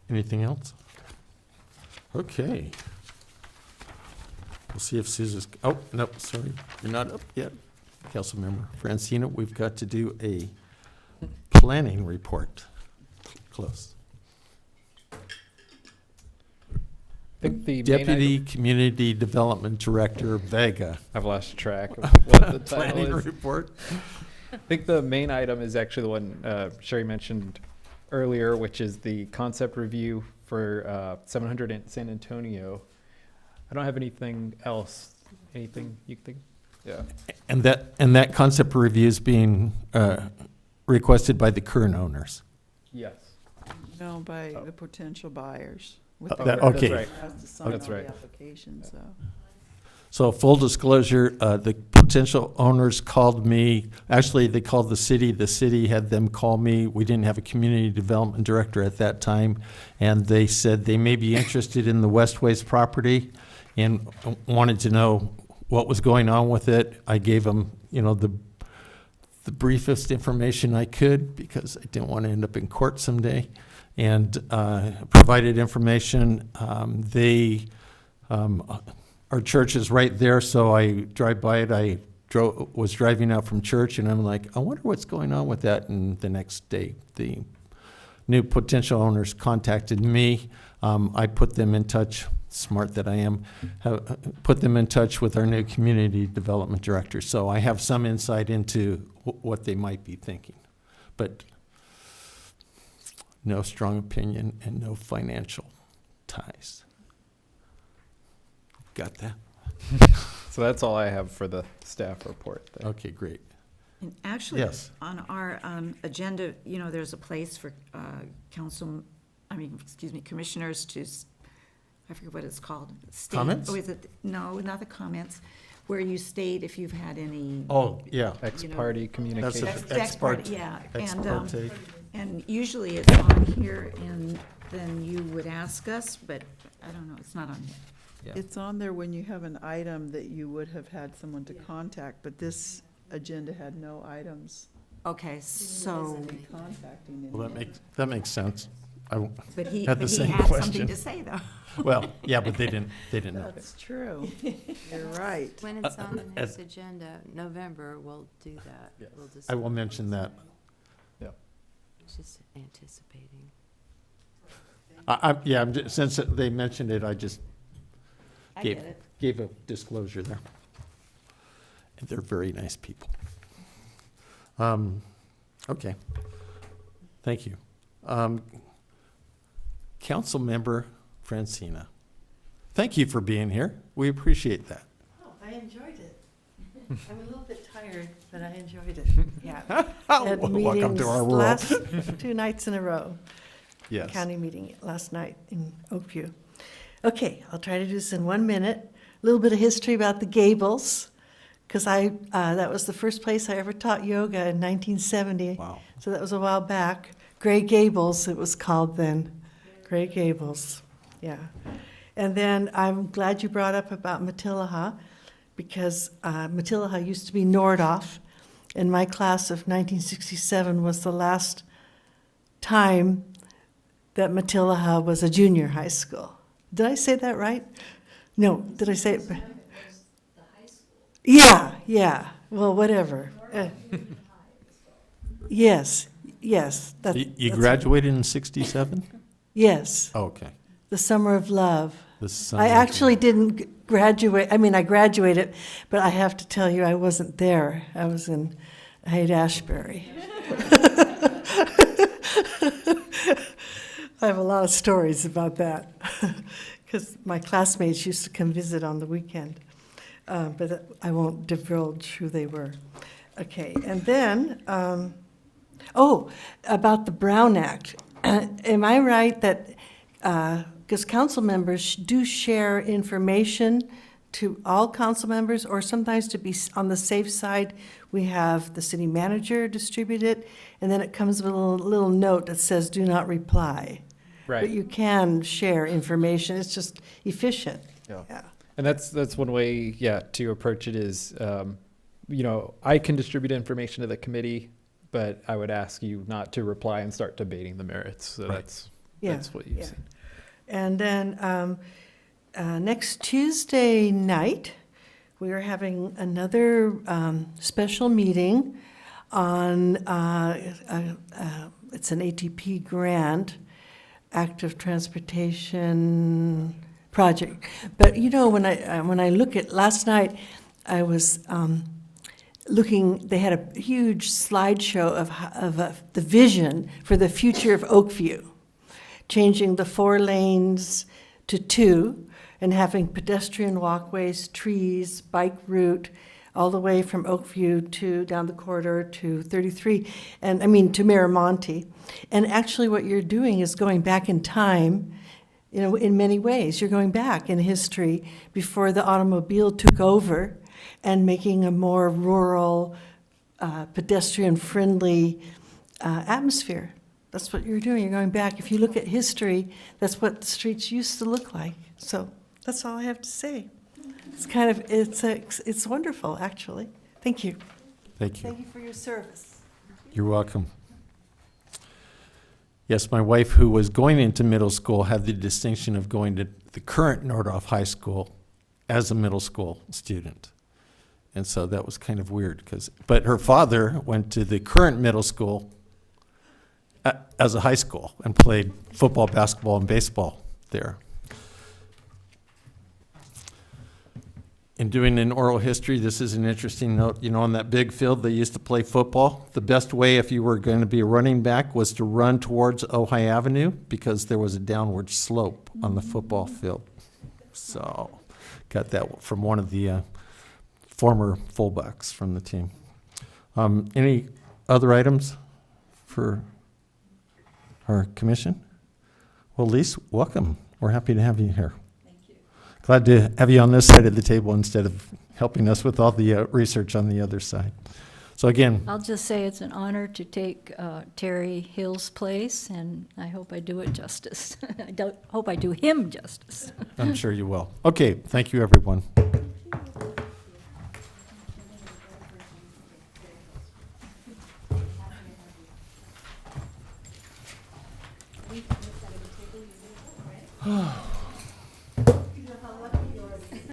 Anything else? Okay. We'll see if Susan's, oh, no, sorry, you're not up yet. Councilmember Francina, we've got to do a planning report. Close. I think the main Deputy item- Community Development Director Vega. I've lost track of what the title Planning is. report. I think the main item is actually the one Sherry mentioned earlier, which is the concept review for 700 in San Antonio. I don't have anything else. Anything you think? Yeah. And that concept review is being requested by the current owners. Yes. No, by Oh. the potential buyers. That- That's okay. right. Has to sign That's all the right. application, so. So full disclosure, the potential owners called me, actually, they called the city had them call me. We didn't have a community development director at that time, and they said they may be interested in the Westways property and wanted to know what was going on with it. I gave them, the briefest information I could, because I didn't want to end up in court someday, and provided information. Our church is right there, so I drive by it. I was driving out from church, and I'm like, I wonder what's going on with that. And the next day, the new potential owners contacted me. I put them in touch, smart that I am, put them in touch with our new community development director. So I have some insight into what they might be thinking. But no strong opinion and no financial ties. Got that? So that's all I have for the staff report. There. Okay, great. And actually, Yes. on our agenda, there's a place for commissioners to, I forget what it's called. State- Comments? Oh, is it, no, not the comments, where you state if you've had any. Oh, yeah. Ex You know, parte That's communication. a- Ex parte, parte- yeah. Ex And, parte. and usually it's on here, and then you would ask us, but I don't know, it's not on here. Yeah. It's on there when you have an item that you would have had someone to contact, but this agenda had no items Okay, so, to be contacting Well, anyone. that makes sense. I, but he Had the had same something question. to say, though. well, yeah, but they didn't know. That's true. You're right. When it's on the as- next agenda, November, we'll do that. Yes. We'll I will decide. mention that. Yeah. Just anticipating. Since they mentioned it, I just I gave, get it. gave a disclosure there. And they're very nice people. Okay. Thank you. Council Member Francina, thank you for being here. We appreciate that. Oh, I enjoyed it. I'm a little bit tired, but I enjoyed it. Yeah. Had Welcome meetings to our world. last 2 nights in a row. Yes. County meeting last night in Oakview. Okay, I'll try to do this in 1 minute. A little bit of history about the Gables, because that was the first place I ever taught yoga in 1970. Wow. So that was a while back. Gray Gables, it was called then. Gray Gables, yeah. And then I'm glad you brought up about Matilaha, because Matilaha used to be Nordhoff, and my class of 1967 was the last time that Matilaha was a junior high school. Did I say that right? No, did I say it? Yeah, well, whatever. Yes. You that's- graduated in 67? Yes, Okay. the Summer of Love. The summer. I actually didn't graduate, I mean, I graduated, but I have to tell you, I wasn't there. I was in Haight-Ashbury. I have a lot of stories about that, because my classmates used to come visit on the weekend, but I won't divulge who they were. Okay, and then, about the Brown Act. Am I right that, because council members do share information to all council members, or sometimes to be on the safe side, we have the city manager distribute it, and then it comes with a little note that says, do not reply. Right. But you can share information, it's just efficient. Yeah. And that's one way, to approach it is, I can distribute information to the committee, but I would ask you not to reply and start debating the merits. So Right. that's what you've Yeah. seen. And then next Tuesday night, we are having another special meeting on, it's an ATP grant, active transportation project. But when I look at, last night, I was looking, they had a huge slideshow of the vision for the future of Oakview, changing the 4 lanes to 2 and having pedestrian walkways, trees, bike route, all the way from Oakview to down the corridor to 33, and to Miramonte. And actually what you're doing is going back in time, in many ways. You're going back in history before the automobile took over and making a more rural, pedestrian-friendly atmosphere. That's what you're doing. You're going back. If you look at history, that's what the streets used to look like. So that's all I have to say. It's wonderful, actually. Thank you. Thank you. Thank you for your service. You're welcome. Yes, my wife, who was going into middle school, had the distinction of going to the current Nordhoff High School as a middle school student. And so that was kind of weird, but her father went to the current middle school as a high school and played football, basketball, and baseball there. In doing an oral history, this is an interesting note. On that big field they used to play football, the best way if you were going to be a running back was to run towards Ojai Avenue because there was a downward slope on the football field. So, got that from one of the former fullbacks from the team. Any other items for our commission? Well, Lise, welcome. We're happy to have you here. Glad to have you on this side of the table instead of helping us with all the research on the other side. So again, I'll just say it's an honor to take Terry Hill's place, and I hope I do it justice. Hope I do him justice. I'm sure you will. Okay, thank you, everyone.